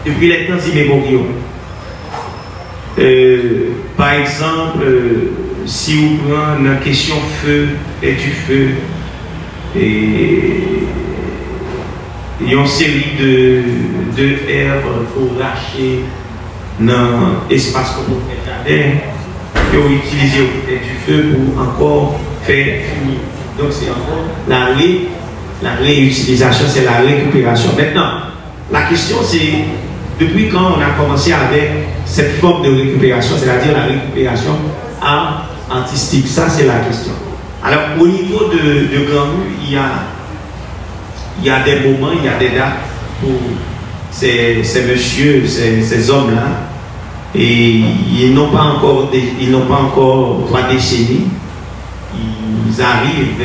[SPEAKER 3] Depuis les temps immémoriaux. Par exemple, si vous prenez la question feu et du feu, et il y a une série de herbes pour lâcher dans l'espace comme on fait jardin, et on utilise du feu pour encore faire fumer. Donc c'est encore la réutilisation, c'est la récupération. Maintenant, la question c'est depuis quand on a commencé avec cette forme de récupération, c'est-à-dire la récupération artistique, ça c'est la question. Alors au niveau de Grand Rue, il y a des moments, il y a des dates pour ces messieurs, ces hommes-là, et ils n'ont pas encore 3 décennies. Ils s'arrêtent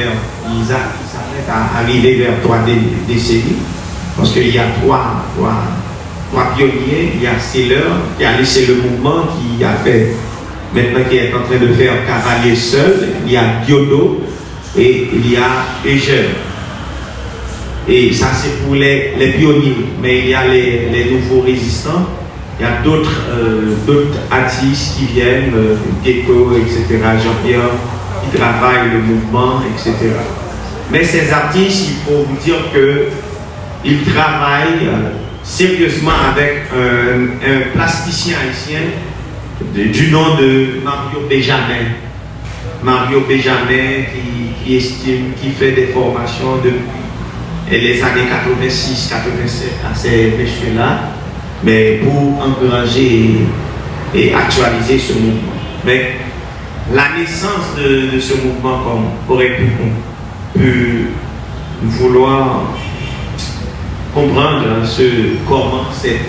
[SPEAKER 3] à arriver vers 3 décennies, parce qu'il y a trois pionniers. Il y a Seller qui a laissé le mouvement, qui a fait, maintenant qui est en train de faire Cavalier seul. Il y a Diodo et il y a Eugène. Et ça c'est pour les pionniers, mais il y a les nouveaux résistants. Il y a d'autres artistes qui viennent, Gecko, etc., Jean-Pierre, qui travaillent le mouvement, etc. Mais ces artistes, il faut vous dire qu'ils travaillent sérieusement avec un plasticien haïtien du nom de Mario Benjamin. Mario Benjamin qui estime, qui fait des formations depuis les années 86, 87 à ces messieurs-là, mais pour encourager et actualiser ce mouvement. Mais la naissance de ce mouvement, comme aurait pu vouloir comprendre comment cette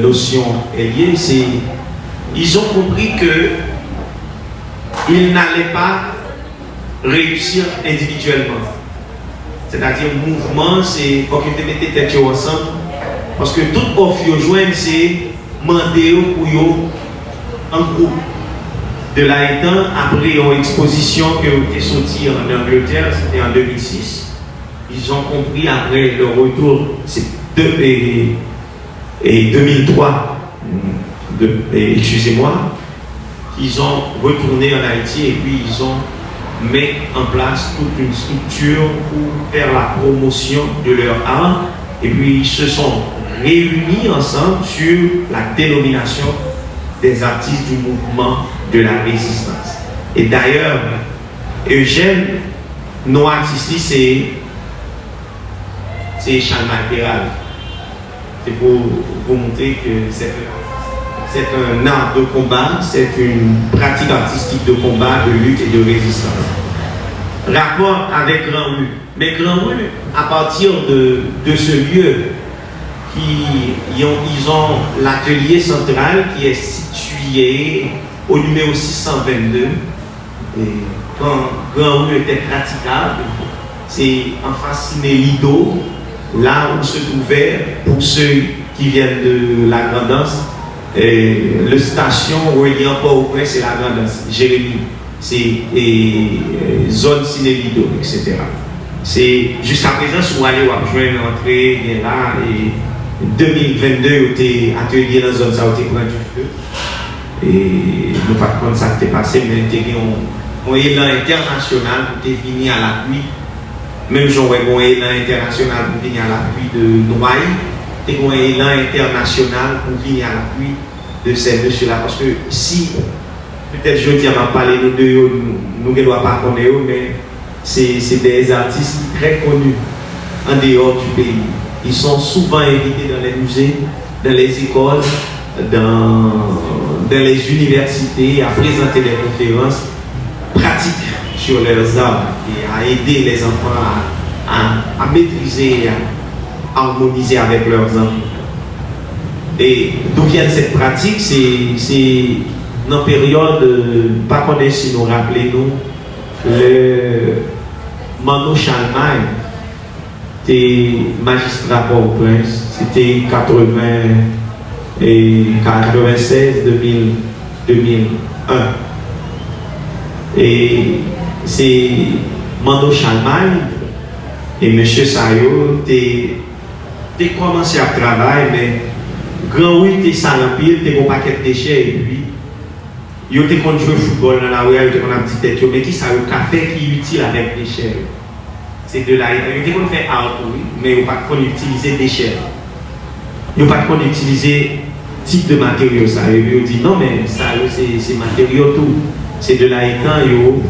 [SPEAKER 3] notion est liée, c'est ils ont compris qu'ils n'allaient pas réussir individuellement. C'est-à-dire, le mouvement, c'est pour que tu mettes tes têtes ensemble. Parce que tout offre que vous joignez, c'est demander pour un groupe. De là étant, après une exposition que vous êtes sortie en Angleterre, c'était en 2006. Ils ont compris après le retour, c'est 2003, excusez-moi, qu'ils ont retourné en Haïti et puis ils ont mis en place toute une structure pour faire la promotion de leur art et puis ils se sont réunis ensemble sur la dénomination des artistes du mouvement de la résistance. Et d'ailleurs, Eugène, nos artistes, c'est Chalma Péral. C'est pour vous montrer que c'est un art de combat, c'est une pratique artistique de combat, de lutte et de résistance. Rapport avec Grand Rue. Mais Grand Rue, à partir de ce lieu, ils ont l'atelier central qui est situé au numéro 622. Et quand Grand Rue était praticable, c'est en face Lido, là où se trouvait, pour ceux qui viennent de la Grand'Anse, le station reliant Port-au-Prince, c'est la Grand'Anse, Jérémy, c'est zone Ciné-Lido, etc. C'est jusqu'à présent, si vous allez rejoindre l'entrée, là, et 2022, il atelier dans la zone, ça a été prendre du feu. Et nous ne pas prendre ça qui est passé, mais il y a un élan international pour venir à l'appui. Même si on a un élan international pour venir à l'appui de Noailles, un élan international pour venir à l'appui de ces messieurs-là. Parce que si, peut-être je dis à ma parler, nous ne doit pas connaître, mais c'est des artistes très connus en dehors du pays. Ils sont souvent invités dans les musées, dans les écoles, dans les universités, à présenter des conférences pratiques sur leurs arts et à aider les enfants à maîtriser et à harmoniser avec leurs enfants. Et d'où vient cette pratique? C'est dans la période, pas qu'on ait si nous rappelez-nous, le Mano Chalmagne était magistrat Port-au-Prince, c'était 96, 2001. Et c'est Mano Chalmagne et M. Sayo t'es commencé à travailler, mais grand oui, t'es salampile, t'es un paquet de déchets, et puis yo te kon jouer football dans la rue, yo te kon a petit tête, mais qui ça le café qui est utile avec des déchets. C'est de là, yo te kon fait art, oui, mais yo pas kon utiliser déchets. Yo pas kon utiliser type de matériaux ça. Yo dit non mais ça c'est matériaux tout. C'est de là étant yo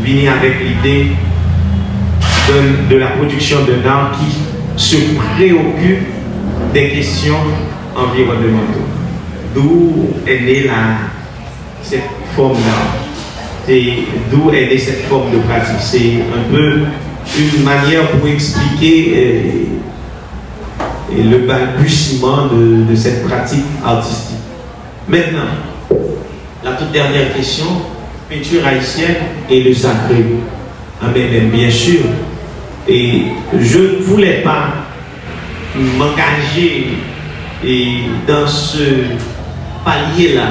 [SPEAKER 3] vini avec l'idée de la production d'un art qui se préoccupe des questions environnementales. D'où est née cette forme-là. Et d'où est née cette forme de pratique. C'est un peu une manière pour expliquer le balbutiement de cette pratique artistique. Maintenant, la toute dernière question, peinture haïtienne et le sacré. Amen, bien sûr. Et je ne voulais pas m'engager dans ce palier-là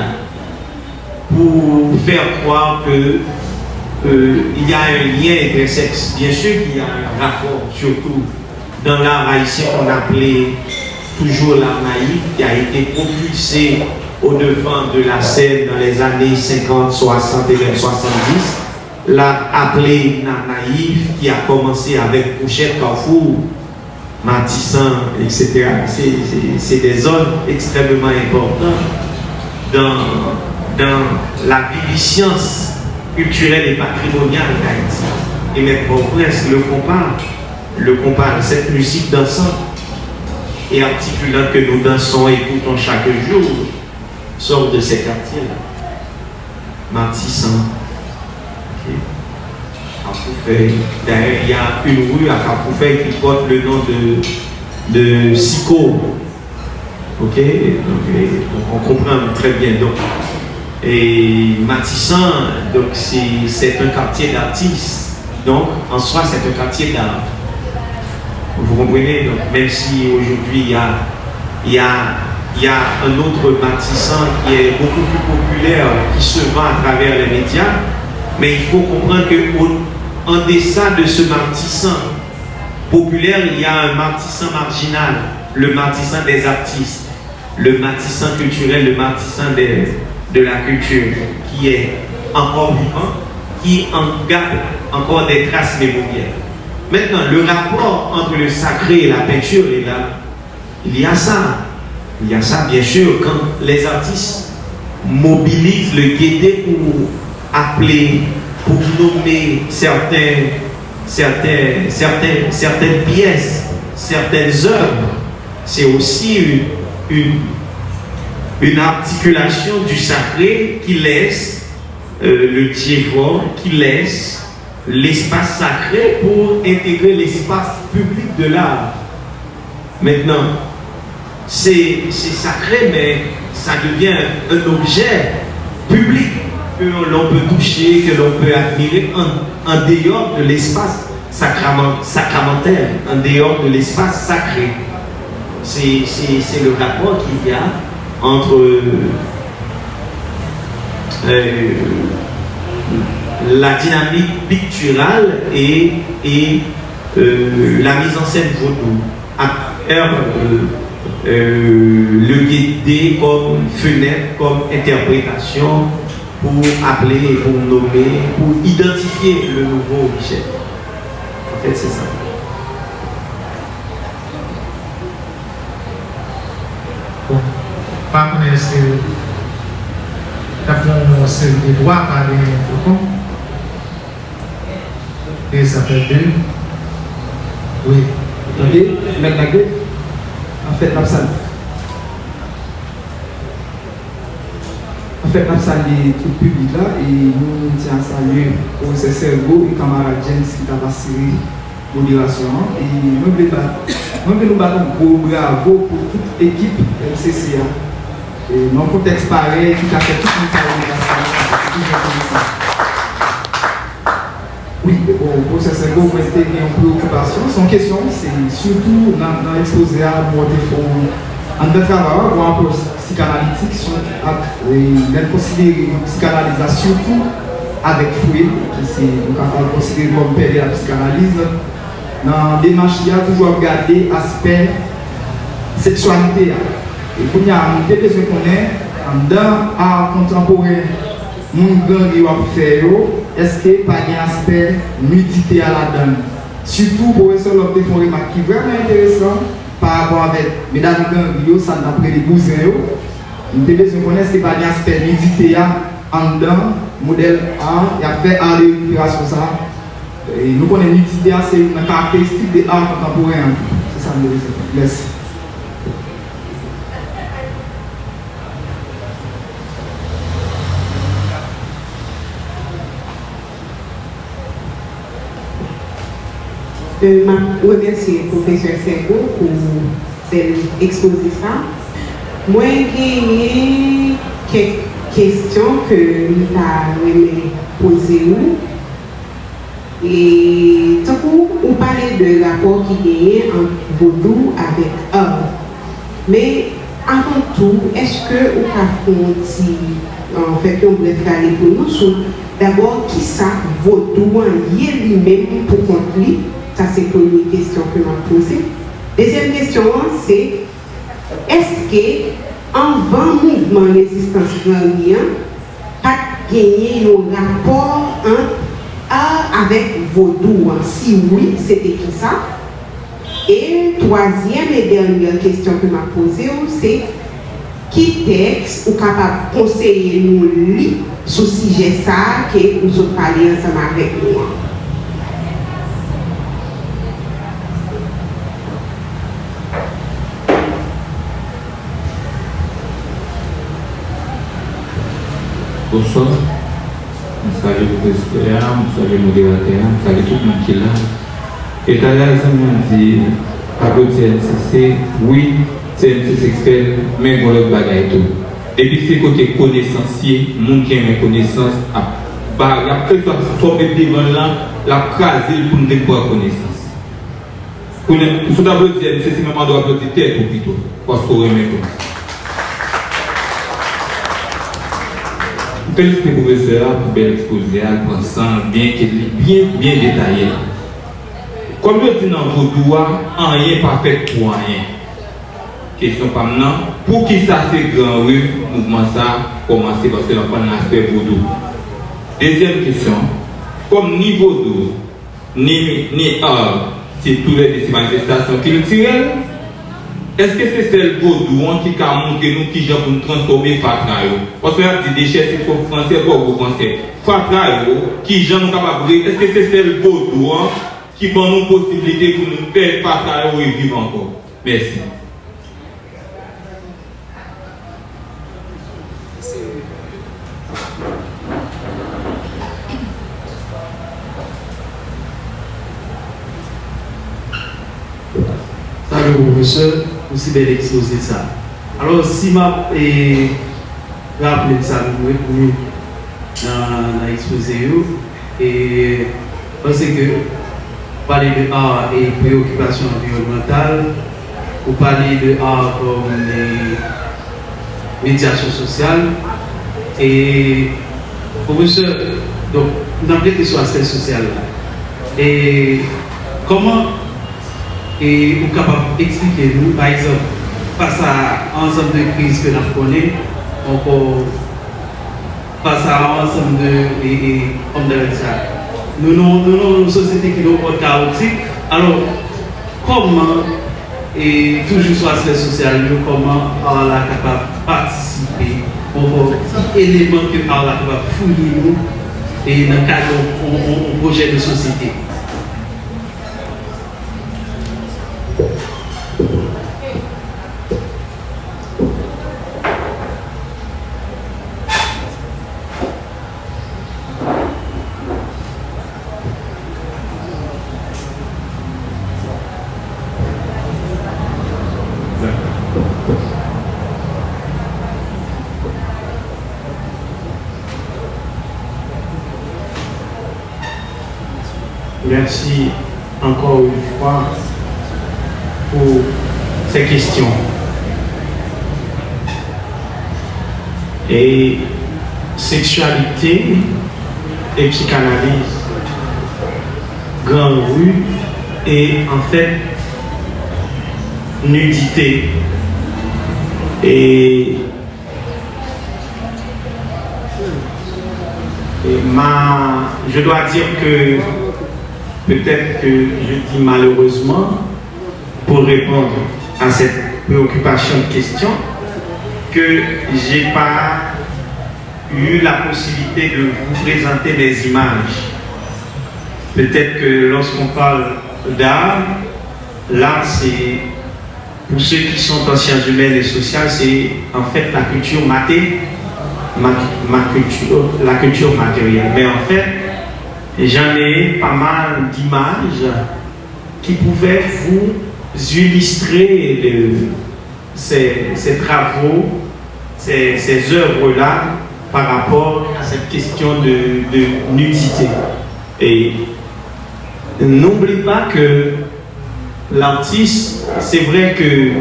[SPEAKER 3] pour faire croire qu'il y a un lien intersexe. Bien sûr qu'il y a un rapport, surtout dans l'art haïtien qu'on appelait toujours l'art naïf, qui a été propulsé au devant de la scène dans les années 50, 60 et même 70. L'art appelé l'art naïf, qui a commencé avec Pouchette, Carrefour, Matissan, etc. C'est des zones extrêmement importantes dans la viviscience culturelle et patrimoniale d'Haïti. Et même Port-au-Prince le compare, cette musique dansante et articulante que nous dansons et écoutons chaque jour, sort de ces quartiers-là. Matissan, Carrefour. D'ailleurs, il y a une rue à Carrefour qui porte le nom de Sico. Ok, donc on comprend très bien. Donc, et Matissan, donc c'est un quartier d'artistes. Donc, en soi, c'est un quartier d'art. Vous comprenez? Donc, même si aujourd'hui il y a un autre Matissan qui est beaucoup plus populaire, qui se vend à travers les médias, mais il faut comprendre qu'en deçà de ce Matissan populaire, il y a un Matissan marginal, le Matissan des artistes, le Matissan culturel, le Matissan de la culture, qui est encore vivant, qui en garde encore des traces mémorielles. Maintenant, le rapport entre le sacré et la peinture est là. Il y a ça. Il y a ça, bien sûr, quand les artistes mobilisent le guetté pour appeler, pour nommer certaines pièces, certaines œuvres, c'est aussi une articulation du sacré qui laisse le diévore, qui laisse l'espace sacré pour intégrer l'espace public de l'art. Maintenant, c'est sacré, mais ça devient un objet public que l'on peut toucher, que l'on peut admirer en dehors de l'espace sacramentel, en dehors de l'espace sacré. C'est le rapport qu'il y a entre la dynamique picturale et la mise en scène vaudou à travers le guetté comme fenêtre, comme interprétation pour appeler, pour nommer, pour identifier le nouveau objet. En fait, c'est ça.
[SPEAKER 4] Bon, pas qu'on est-ce que tu as fait une série de droits par les faucons. Et ça fait 2. Oui.
[SPEAKER 6] Attendez, maintenant, en fait, nous saluons tout le public là et nous tiens à saluer le professeur Sergo et camarade James qui t'a assuré modération. Et nous voulons battre un gros bravo pour toute l'équipe MCCA. Et dans un contexte pareil, qui a fait tout le monde. Oui, bon, professeur Sergo, vous avez une préoccupation. Son question, c'est surtout dans l'exposé à mon téléphone. En de travail, on a psychanalytique, on considère la psychanalysation surtout avec Fouet, qui est considéré comme père de la psychanalyse. Dans la démarche, il y a toujours regardé l'aspect sexualité. Et pour nous, on a besoin qu'on ait, dans l'art contemporain, nous avons fait, est-ce qu'il n'y a pas un aspect nudité à la donne? Surtout pour eux, leur fait une remarque qui est vraiment intéressante. Par rapport avec mesdames Gangrio, ça n'a pas les cousins. Nous devons se connaître ce pas l'aspect nudité en dedans, modèle A, et après art de récupération ça. Et nous connaissons nudité, c'est une caractéristique de l'art contemporain. C'est ça que nous devons dire. Merci.
[SPEAKER 1] Je remercie le professeur Sergo pour cette exposition. Moi, j'ai quelques questions que nous avons posées. Et tout coup, on parlait de rapport qui est entre vaudou avec or. Mais avant tout, est-ce que on fait un bref aller pour nous sur d'abord qui ça vaudou en lui-même pour conclure? Ça, c'est la première question que je vais poser. Deuxième question, c'est est-ce qu'en 20 mouvements de résistance gangien, pas gagné un rapport avec vaudou? Si oui, c'était qui ça? Et troisième et dernière question que je vais poser, c'est qui texte ou capable de conseiller nous sur ce sujet ça que nous sommes parlé ensemble avec nous?
[SPEAKER 7] Bonsoir, je salue le président, je salue le modérateur, je salue tout le monde qui est là. Et tout à l'heure, je me dis, à côté de CNCC, oui, CNCC expert, mais pour le bagage et tout. Et puis, c'est côté connaissancier, le monde qui a une connaissance, il y a quelque chose qui tombe devant là, la craser pour nous avoir connaissance. Pour nous d'abord dire, c'est même doit applaudir tête ou plutôt, parce qu'on remet connaissance. Félicite le professeur pour bien exposer, pensant bien détaillé. Comme je dis dans vos doigts, rien pas fait pour rien. Question pas maintenant, pour qui ça c'est grand rue, mouvement ça, commencer parce que l'on prend l'aspect vaudou. Deuxième question, comme ni vaudou, ni art, c'est tous les manifestations culturelles, est-ce que c'est celle vaudou qui a montré nous qui pour nous transformer Fatrayo? Parce que là, des déchets, c'est pour français, pour vous français. Fatrayo, qui j'en nous capable, est-ce que c'est celle vaudou qui prend nous possibilité pour nous faire Fatrayo et vivre encore? Merci.
[SPEAKER 8] Salut professeur, aussi belle exposé ça. Alors si m'a rappelé ça nous dans l'exposé et parce que parler de art et préoccupation environnementale, ou parler de art comme les médiations sociales et professeur, donc dans quel que soit l'aspect social là. Et comment et vous capable d'expliquer nous, par exemple, face à un ensemble de crises que nous connaissons, encore face à un ensemble de nous avons une société qui est chaotique. Alors, comment et toujours sur l'aspect social, comment on est capable de participer aux éléments que on est capable de fournir et dans le cadre d'un projet de société.
[SPEAKER 3] Merci encore une fois pour ces questions. Et sexualité et psychanalyse, grande rue et en fait nudité. Et je dois dire que peut-être que je dis malheureusement, pour répondre à cette préoccupation de question, que je n'ai pas eu la possibilité de vous présenter des images. Peut-être que lorsqu'on parle d'art, l'art c'est, pour ceux qui sont en sciences humaines et sociales, c'est en fait la culture la culture matérielle. Mais en fait, j'en ai pas mal d'images qui pouvaient vous illustrer ces travaux, ces œuvres-là par rapport à cette question de nudité. Et n'oubliez pas que l'artiste, c'est vrai que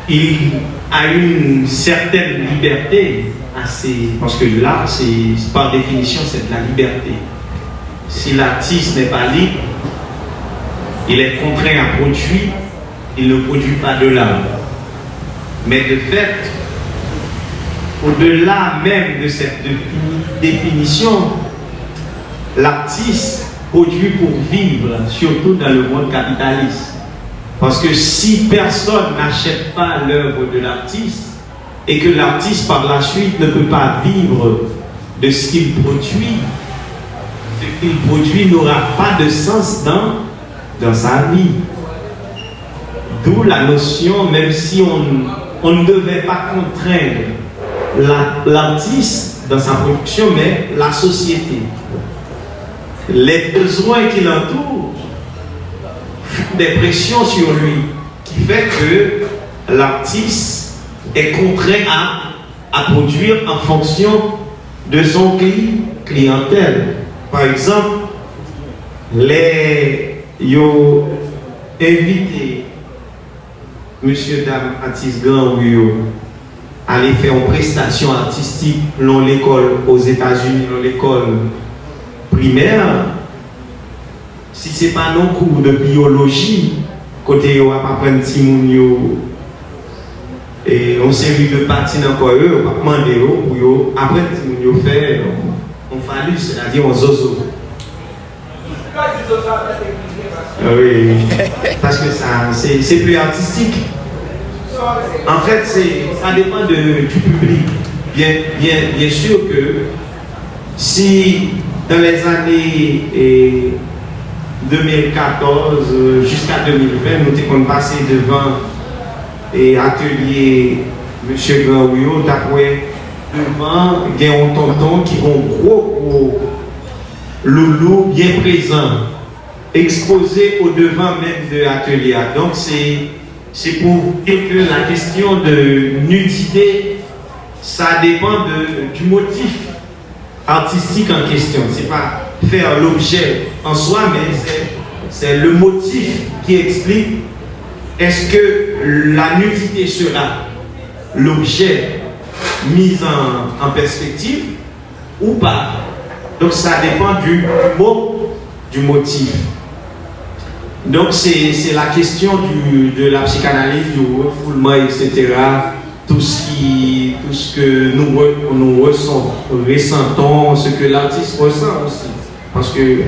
[SPEAKER 3] il a une certaine liberté, parce que l'art, c'est par définition, c'est de la liberté. Si l'artiste n'est pas libre, il est contraint à produire, il ne produit pas de l'art. Mais de fait, au-delà même de cette définition, l'artiste produit pour vivre, surtout dans le monde capitaliste. Parce que si personne n'achète pas l'œuvre de l'artiste, et que l'artiste par la suite ne peut pas vivre de ce qu'il produit n'aura pas de sens dans sa vie. D'où la notion, même si on ne devait pas contraindre l'artiste dans sa production, mais la société. Les besoins qui l'entourent, des pressions sur lui, qui fait que l'artiste est contraint à produire en fonction de son clientèle. Par exemple, les invités, monsieur, dame, artiste grand, aller faire une prestation artistique dans l'école aux États-Unis, dans l'école primaire. Si ce n'est pas nos cours de biologie, côté on va pas prendre Timoun et on série de patines encore eux, on va demander pour après Timoun faire on phallus, c'est-à-dire on zozo. Oui, parce que ça c'est plus artistique. En fait, ça dépend du public. Bien sûr que si dans les années 2014 jusqu'à 2020, nous avons passé devant l'atelier M. Granouillot, d'après devant un tonton qui a un gros loulou bien présent, exposé au devant même de l'atelier. Donc c'est pour dire que la question de nudité, ça dépend du motif artistique en question. C'est pas faire l'objet en soi, mais c'est le motif qui explique est-ce que la nudité sera l'objet mis en perspective ou pas. Donc ça dépend du mot, du motif. Donc c'est la question de la psychanalyse, du refoulement, etc. Tout ce que nous ressentons, ce que l'artiste ressent aussi. Parce que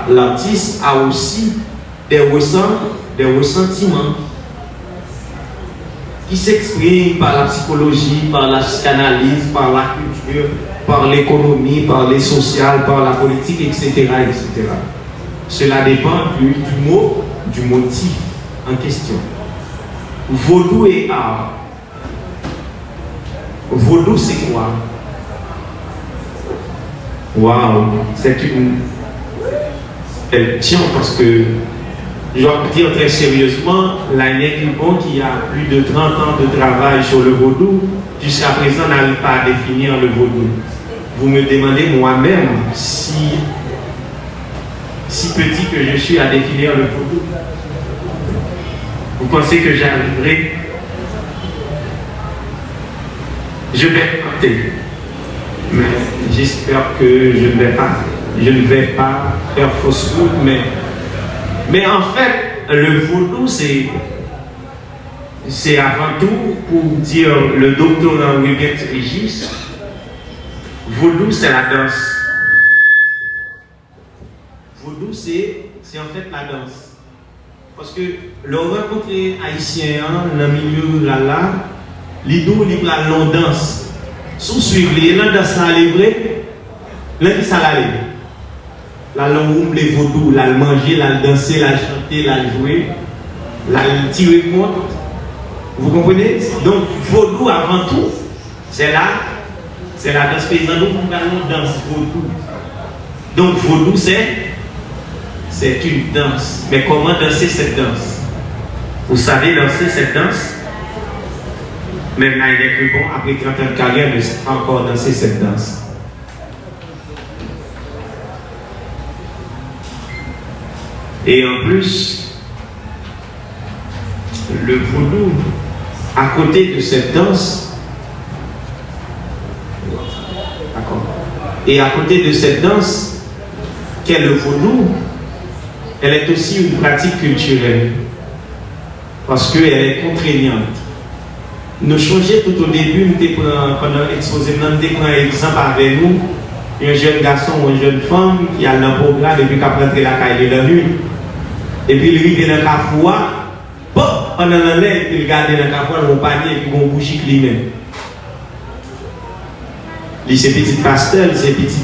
[SPEAKER 3] l'artiste a aussi des ressentiments qui s'expriment par la psychologie, par la psychanalyse, par la culture, par l'économie, par les sociales, par la politique, etc. etc. Cela dépend du motif en question. Vaudou et art. Vaudou, c'est quoi? Waouh, c'est une... Elle tient parce que, je dois dire très sérieusement, Lainez Dupont, qui a plus de 30 ans de travail sur le vaudou, jusqu'à présent n'arrive pas à définir le vaudou. Vous me demandez moi-même si petit que je suis à définir le vaudou. Vous pensez que j'arriverai? Je vais tenter. Mais j'espère que je ne vais pas faire fausse route, mais en fait, le vaudou, c'est avant tout, pour dire le docteur Wilbert Régis, vaudou, c'est la danse. Vaudou, c'est en fait la danse. Parce que le rencontre haïtien dans le milieu là, l'idou, la longue danse. Sous suivre les danse à livrer, l'un qui ça l'aller. La langue les vaudou, la manger, la danser, la chanter, la jouer, la tirer compte. Vous comprenez? Donc vaudou avant tout, c'est la danse paysanne, nous parlons de danse vaudou. Donc vaudou c'est une danse. Mais comment danser cette danse? Vous savez danser cette danse? Même Lainez Dupont, après 30 ans de carrière, ne sait pas encore danser cette danse. Et en plus, le vaudou, à côté de cette danse, d'accord. Et à côté de cette danse, qu'est le vaudou, elle est aussi une pratique culturelle. Parce qu'elle est contraignante. Nous changeons tout au début, pendant l'exposé, nous avons un exemple avec nous, un jeune garçon ou une jeune femme qui a un programme et puis qui a rentré la caille de la nuit. Et puis il arrive dans le cafoua, pendant l'année, il regarde dans le cafoua, le panier et puis il bougie lui-même. Il c'est petit pasteur, c'est petit.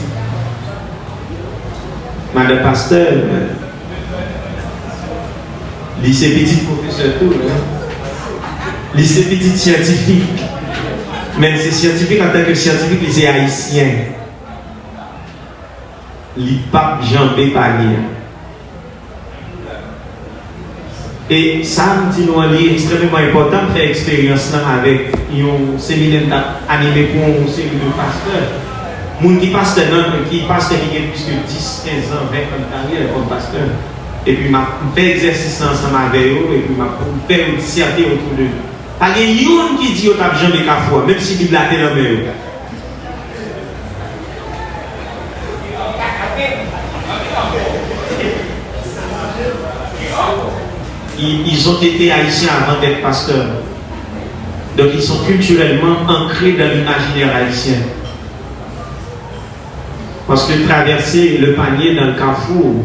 [SPEAKER 3] Madame pasteur, il c'est petit professeur tout. C'est petit scientifique, mais c'est scientifique en tant que scientifique, c'est haïtien. Il pape Jean-B. Panier. Et ça me dit nous est extrêmement important de faire expérience avec un séminaire animé pour un séminaire de pasteurs. Moun qui pasteur qui a plus que 10, 15 ans, 20 ans de carrière comme pasteur. Et puis je fais exercice ensemble avec eux et puis je fais une dissertation autour de eux. Pas de yon qui dit au tape jamais qu'à fois, même si il a été dans le Ils ont été haïtiens avant d'être pasteurs. Donc ils sont culturellement ancrés dans l'imaginaire haïtien. Parce que traverser le panier dans le carrefour,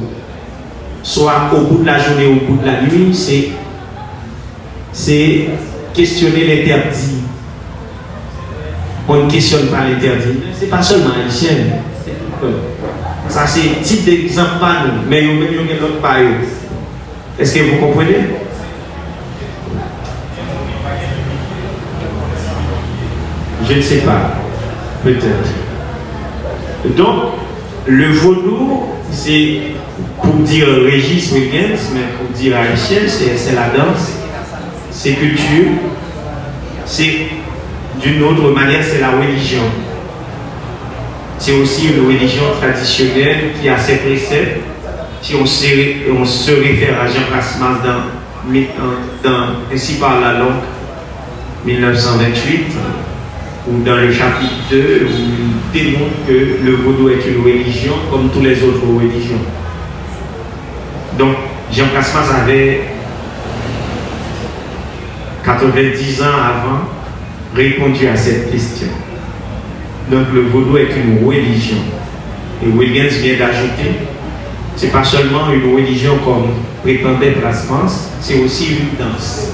[SPEAKER 3] soit au bout de la journée ou au bout de la nuit, c'est questionner l'interdit. On ne questionne pas l'interdit. C'est pas seulement haïtien. Ça c'est un type d'exemple pas nous, mais il y a d'autres pas eux. Est-ce que vous comprenez? Je ne sais pas. Peut-être. Donc, le vaudou, c'est pour dire Régis Williams, mais pour dire haïtien, c'est la danse. C'est culture, c'est d'une autre manière, c'est la religion. C'est aussi une religion traditionnelle qui a ses préceptes. Si on se réfère à Jean Rasmas ainsi par la langue 1928, ou dans le chapitre 2, où il démontre que le vaudou est une religion comme toutes les autres religions. Donc, Jean Rasmas avait 90 ans avant répondu à cette question. Donc le vaudou est une religion. et Williams vient d'ajouter, c'est pas seulement une religion comme prétendait Brasmans, c'est aussi une danse.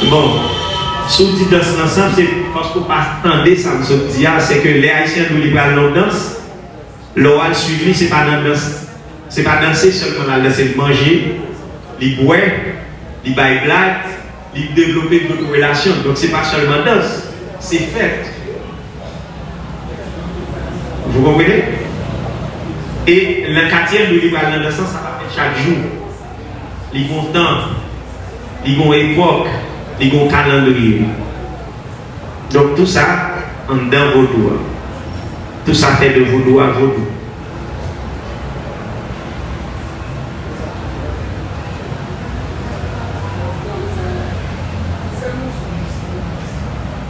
[SPEAKER 3] Bon, si on dit danse ensemble, c'est parce qu'on pas attendez ça, nous dit, c'est que les Haïtiens nous libèrent nos danse, l'oral suivi, c'est pas dans danse, c'est pas danser seulement dans la danse, c'est manger, les boire, les bailler blague, les développer d'autres relations. Donc c'est pas seulement danse, c'est fête. Vous comprenez? Et le quartier de libéral dans le sens, ça va faire chaque jour. Les bons temps, les bonnes époques, les bons calendriers. Donc tout ça, en dedans vaudou. Tout ça fait de vaudou à vaudou.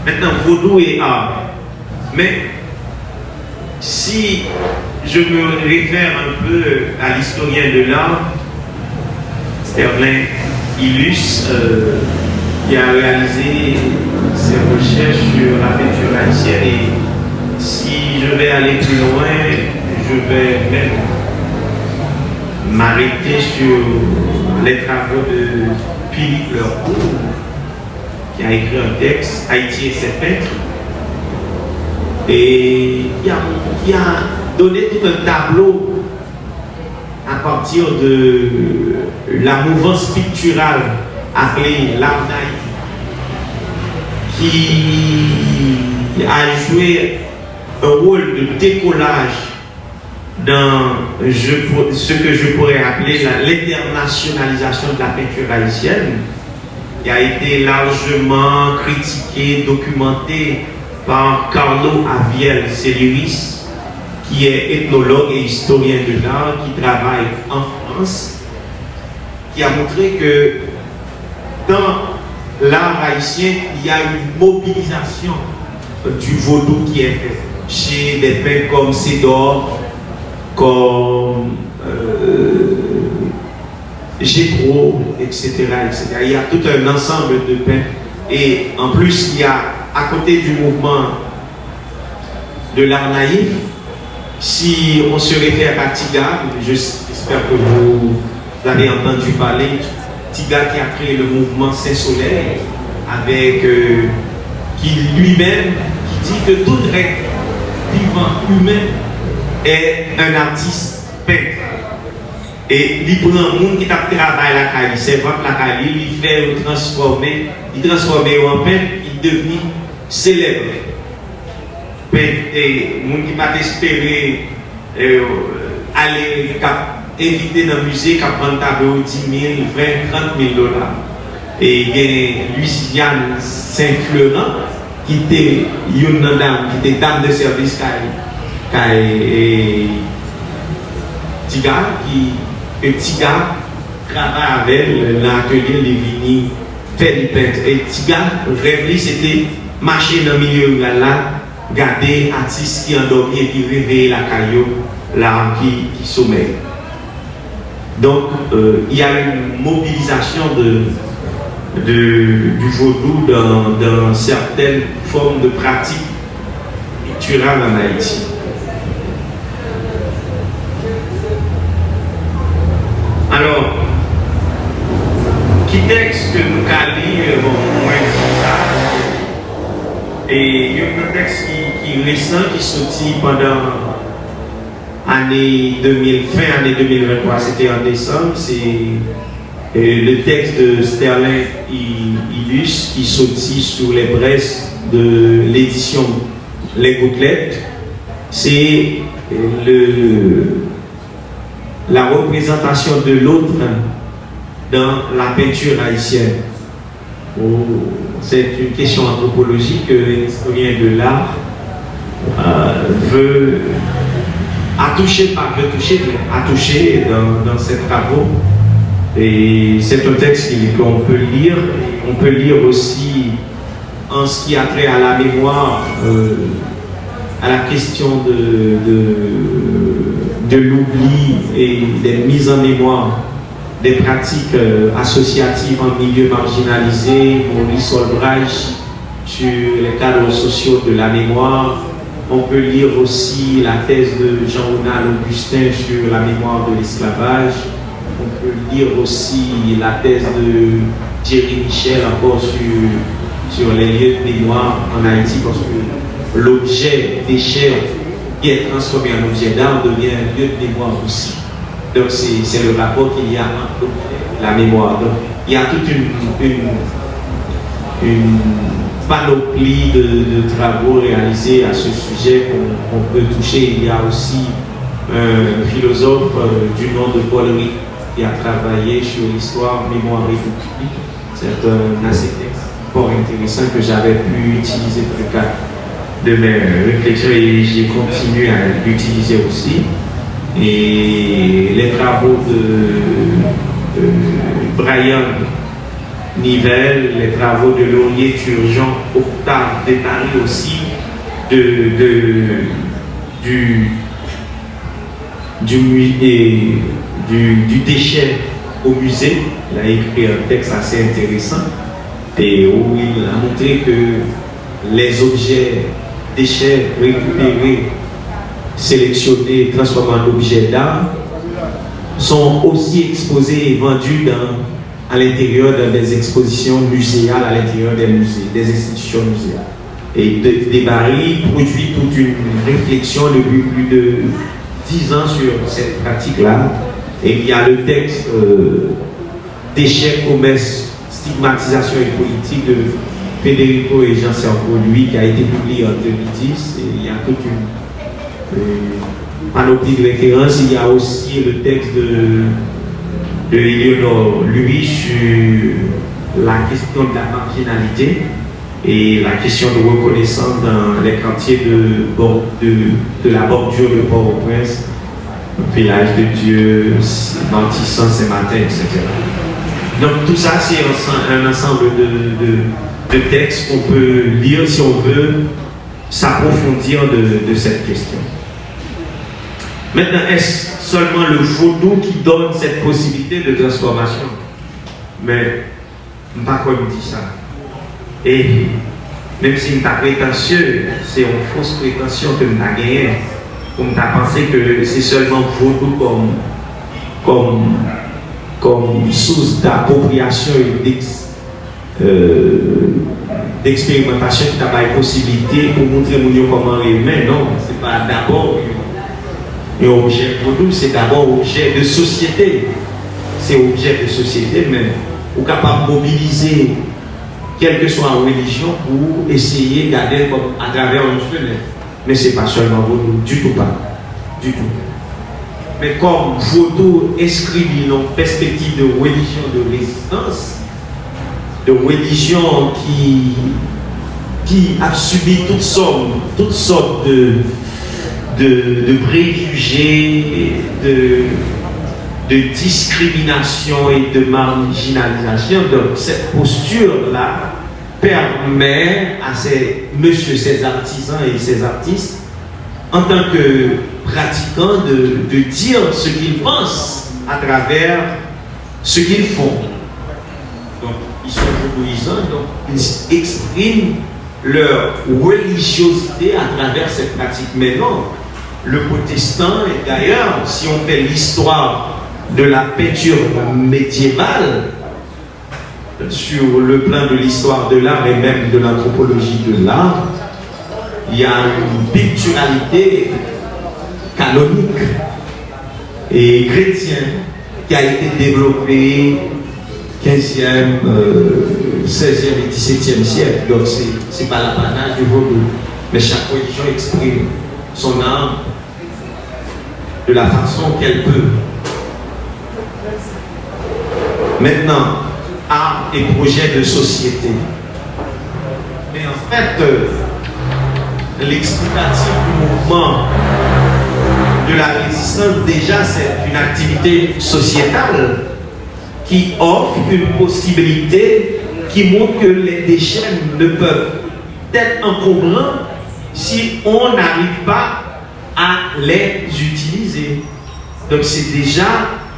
[SPEAKER 3] Maintenant, vaudou et art. Mais si je me réfère un peu à l'historien de l'art, Sterling Illus, qui a réalisé ses recherches sur la peinture haïtienne, et si je vais aller plus loin, je vais même m'arrêter sur les travaux de Philippe Leroux, qui a écrit un texte, Haïti et ses peintres, et qui a donné tout un tableau à partir de la mouvance picturale appelée l'art d'Haïti, qui a joué un rôle de décollage dans ce que je pourrais appeler l'internationalisation de la peinture haïtienne, qui a été largement critiqué, documenté par Carlo Aviel Celiris, qui est ethnologue et historien de l'art, qui travaille en France, qui a montré que dans l'art haïtien, il y a une mobilisation du vaudou qui est faite chez des peintres comme Sédor, comme Gétro, etc., etc. Il y a tout un ensemble de peintres. Et en plus, il y a, à côté du mouvement de l'art naïf, si on se réfère à Tiga, j'espère que vous avez entendu parler, Tiga qui a créé le mouvement Saint-Soleil, avec qui lui-même qui dit que tout être vivant humain est un artiste peintre. Et il prend un monde qui a travaillé la Cali, c'est votre la Cali, il fait transformer en peintre, il devient célèbre. Et monde qui va espérer aller éviter dans le musée qui prend tableau 10 000, 20, 30 000 dollars. Et il y a Luciane Saint-Florent qui était une dame, qui était dame de service Tiga, Tiga travaille avec l'atelier Lévini, fait des peintres. Et Tiga, rêve, c'était marcher dans le milieu rural là, garder artistes qui endormi et qui réveillent la caillou, là qui sommeille. Donc, il y a une mobilisation du vaudou dans certaines formes de pratiques picturales en Haïti. Alors, qui texte que nous allons, bon, moins ça. Et il y a un texte qui est récent, qui est sorti pendant année 2000, fin année 2023, c'était en décembre, c'est le texte de Sterling Illus qui est sorti sur les presses de l'édition Les Gouttelettes. C'est la représentation de l'autre dans la peinture haïtienne. C'est une question anthropologique que l'historien de l'art veut toucher dans ces travaux. Et c'est un texte qu'on peut lire. On peut lire aussi en ce qui a trait à la mémoire, à la question de l'oubli et des mises en mémoire des pratiques associatives en milieu marginalisé, Maurice Olbrach, sur les cadres sociaux de la mémoire. On peut lire aussi la thèse de Jean-Ronald Augustin sur la mémoire de l'esclavage. On peut lire aussi la thèse de Thierry Michel encore sur les lieux de mémoire en Haïti, parce que l'objet déchet qui est transformé en objet d'art devient un lieu de mémoire aussi. Donc c'est le rapport qu'il y a entre la mémoire. Donc il y a toute une panoplie de travaux réalisés à ce sujet qu'on peut toucher. Il y a aussi un philosophe du nom de Paul Ricoeur qui a travaillé sur l'histoire, mémoire et publique. C'est un assez fort intéressant que j'avais pu utiliser pour le cadre de mes réflexions et j'ai continué à l'utiliser aussi. Et les travaux de Brian Nivelle, les travaux de Laurier Turgeon, Octave Détari aussi, du déchet au musée. Il a écrit un texte assez intéressant et où il a montré que les objets déchets récupérés, sélectionnés, transformés en objets d'art sont aussi exposés et vendus à l'intérieur des expositions muséales, à l'intérieur des musées, des institutions muséales. Et Desbarry produit toute une réflexion depuis plus de 10 ans sur cette pratique-là. Et il y a le texte Déchets, commerce, stigmatisation et politique de Federico et Jean Serpolui qui a été publié en 2010. Et il y a toute une panoplie de références. Il y a aussi le texte de Eleonore Louis sur la question de la marginalité et la question de reconnaissance dans les quartiers de la bordure de Port-au-Prince, Village de Dieu, Nantissan, Saint-Martin, etc. Donc tout ça, c'est un ensemble de textes qu'on peut lire si on veut s'approfondir de cette question. Maintenant, est-ce seulement le vaudou qui donne cette possibilité de transformation? Mais, je ne sais pas quoi me dit ça. Et, même si je suis prétentieux, c'est une fausse prétention que je n'ai gagné. Comme tu as pensé que c'est seulement vaudou comme source d'appropriation et d'expérimentation qui t'a pas la possibilité pour montrer comment aimer. Non, ce n'est pas d'abord un objet vaudou, c'est d'abord objet de société. C'est objet de société, mais on est capable de mobiliser quelle que soit la religion pour essayer de garder comme à travers une fenêtre. Mais ce n'est pas seulement vaudou, du tout pas. Du tout. Mais comme vaudou inscrit dans une perspective de religion de résistance, de religion qui a subi toutes sortes de préjugés, de discrimination et de marginalisation. Donc cette posture-là permet à ces artisans et ces artistes, en tant que pratiquants, de dire ce qu'ils pensent à travers ce qu'ils font. Donc ils sont vaudouisants, donc ils expriment leur religiosité à travers cette pratique. Mais non, le protestant, et d'ailleurs, si on fait l'histoire de la peinture médiévale, sur le plan de l'histoire de l'art et même de l'anthropologie de l'art, il y a une picturalité canonique et chrétienne qui a été développée 15e, 16e et 17e siècle. Donc c'est pas l'apanage du vaudou. Mais chaque religion exprime son âme de la façon qu'elle peut. Maintenant, art et projet de société. Mais en fait, l'explicatif du mouvement de la résistance, déjà, c'est une activité sociétale qui offre une possibilité qui montre que les déchets ne peuvent être encombrants si on n'arrive pas à les utiliser. Donc c'est déjà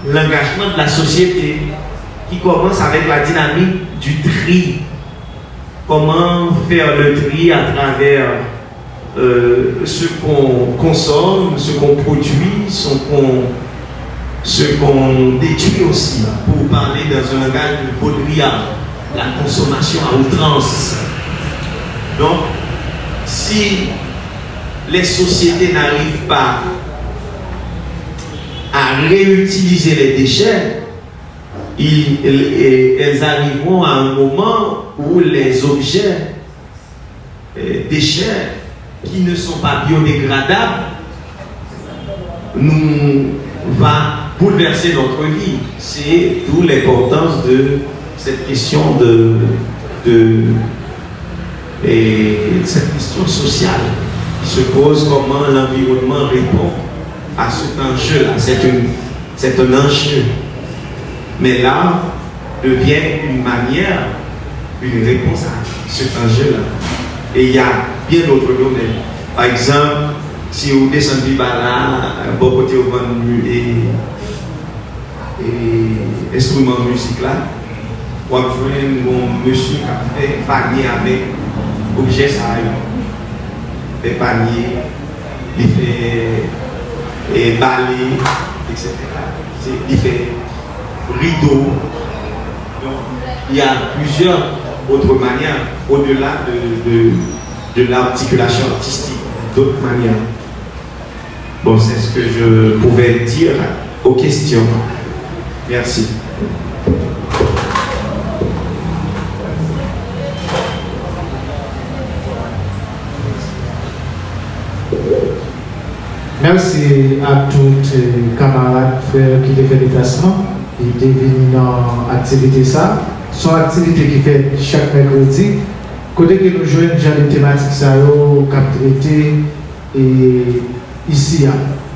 [SPEAKER 3] l'engagement de la société qui commence avec la dynamique du tri. comment faire le tri à travers ce qu'on consomme, ce qu'on produit, ce qu'on détruit aussi, pour parler dans un langage de Baudrillard, la consommation à outrance. Donc, si les sociétés n'arrivent pas à réutiliser les déchets, elles arriveront à un moment où les objets, déchets qui ne sont pas biodégradables, nous va bouleverser notre vie. C'est d'où l'importance de cette question de cette question sociale qui se pose, comment l'environnement répond à cet enjeu-là. C'est un enjeu. Mais là devient une manière, une réponse à cet enjeu-là. Et il y a bien d'autres domaines. Par exemple, si vous descendez par là, bon côté au et instrument de musique là, vous avez un monsieur qui a fait panier avec objets ça, des paniers, il fait balai, etc. Il fait rideau. Donc, il y a plusieurs autres manières au-delà de l'articulation artistique, d'autres manières. Bon, c'est ce que je pouvais dire aux questions. Merci.
[SPEAKER 4] Merci à toutes les camarades, frères qui ont fait le déplacement et qui sont venus dans l'activité ça. Son activité qui fait chaque mercredi. Côté que nous jouons déjà des thématiques ça traité et ici.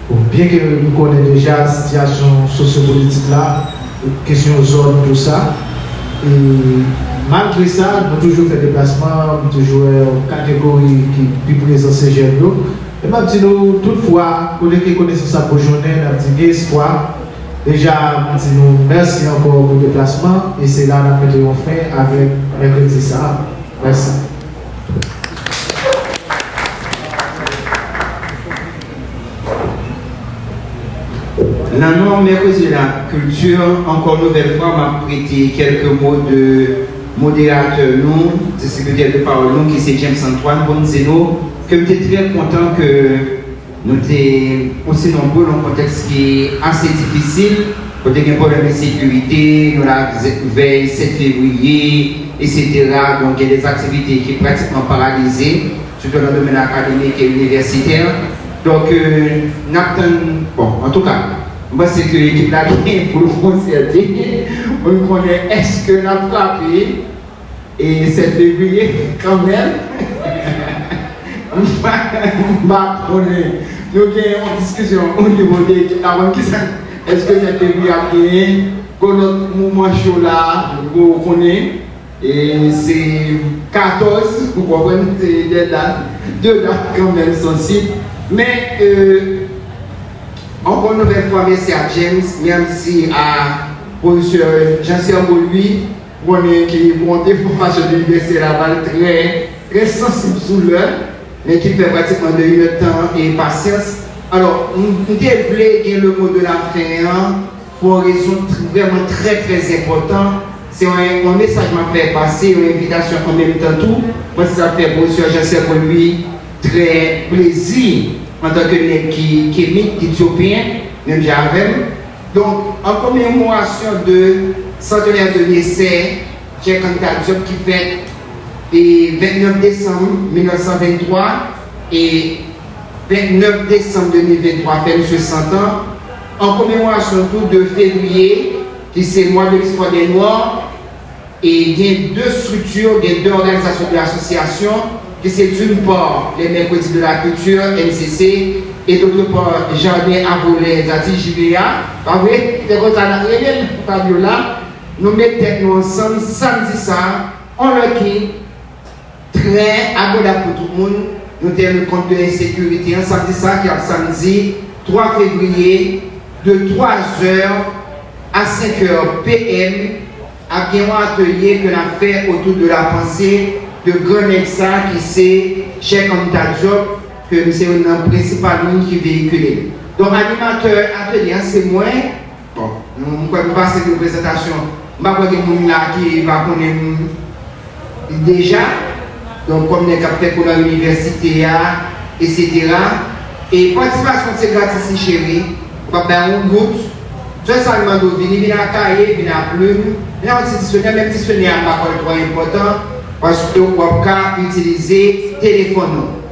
[SPEAKER 4] Bon, bien que nous connaissons déjà la situation sociopolitique là, question zone, tout ça. Et malgré ça, nous toujours fait des déplacements, nous toujours en catégorie qui est plus présente CGM. Et même si nous, toutefois, pour les qui connaissent ça pour journée, nous avons dit espoir. Déjà, nous merci encore pour le déplacement et c'est là que nous avons fait avec mercredi ça. Merci.
[SPEAKER 5] La norme mercredi de la culture, encore une nouvelle fois, m'a prêté quelques mots de modérateur, nous, de secrétaire de parole, nous, qui c'est James Antoine Bonzeno, que nous sommes très contents que nous sommes aussi nombreux dans un contexte qui est assez difficile, pour des problèmes de sécurité, nous avons veille 7 février, etc. Donc il y a des activités qui sont pratiquement paralysées, surtout dans le domaine académique et universitaire. Donc, bon, en tout cas, moi c'est que l'équipe là pour le concerter, on connaît est-ce que nous avons frappé et 7 février quand même. Nous avons une discussion au niveau de l'équipe là, est-ce que 7 février a gagné, que notre mouvement chaud là, vous connaissez, et c'est 14, vous comprenez, c'est deux dates quand même sensibles. Mais encore une nouvelle fois, merci à James, merci à professeur Jean-Pierre lui, qui pour des formations de l'université Laval très sensible sous l'heure, mais qui fait pratiquement de 1 temps et patience. Alors, nous développons le mot de la fin pour une raison vraiment très importante. C'est un message qui m'a fait passer, une invitation en même temps tout. Moi, ça fait professeur Jean-Pierre lui très plaisir en tant que qui est éthiopien, même j'avais. Donc, en commémoration de centenaire de l'essai, j'ai un candidat job qui fait le 29 décembre 1923 et 29 décembre 2023 fait M. 100 ans, en commémoration tout de février, qui c'est le mois de l'histoire des Noirs, et il y a deux structures, il y a deux organisations de l'association, qui c'est d'une part les mercredis de la culture, MCC, et d'autre part Jardin à voler, Zati JVA. Pas vrai? C'est comme ça, là, nous mettons ensemble samedi ça, on le qui très abordable pour tout le monde. Nous tenons compte de l'insécurité. Un samedi ça qui est samedi 3 février de 3h à 5h PM à un atelier que l'on a fait autour de la pensée de grand ça qui c'est Cheikh Anta Diop, que c'est un principal monde qui véhicule. Donc, animateur atelier, c'est moi. Bon, nous pouvons passer une présentation. Je ne sais pas si vous là qui va connaître déjà. Donc, comme les capteurs pour l'université, etc. Et participation, c'est gratuit, chérie. On va faire un groupe. Je vais saluer, venez à cahier, venez à plume. Venez à dictionnaire, même dictionnaire, c'est important. Parce que vous pouvez utiliser le téléphone.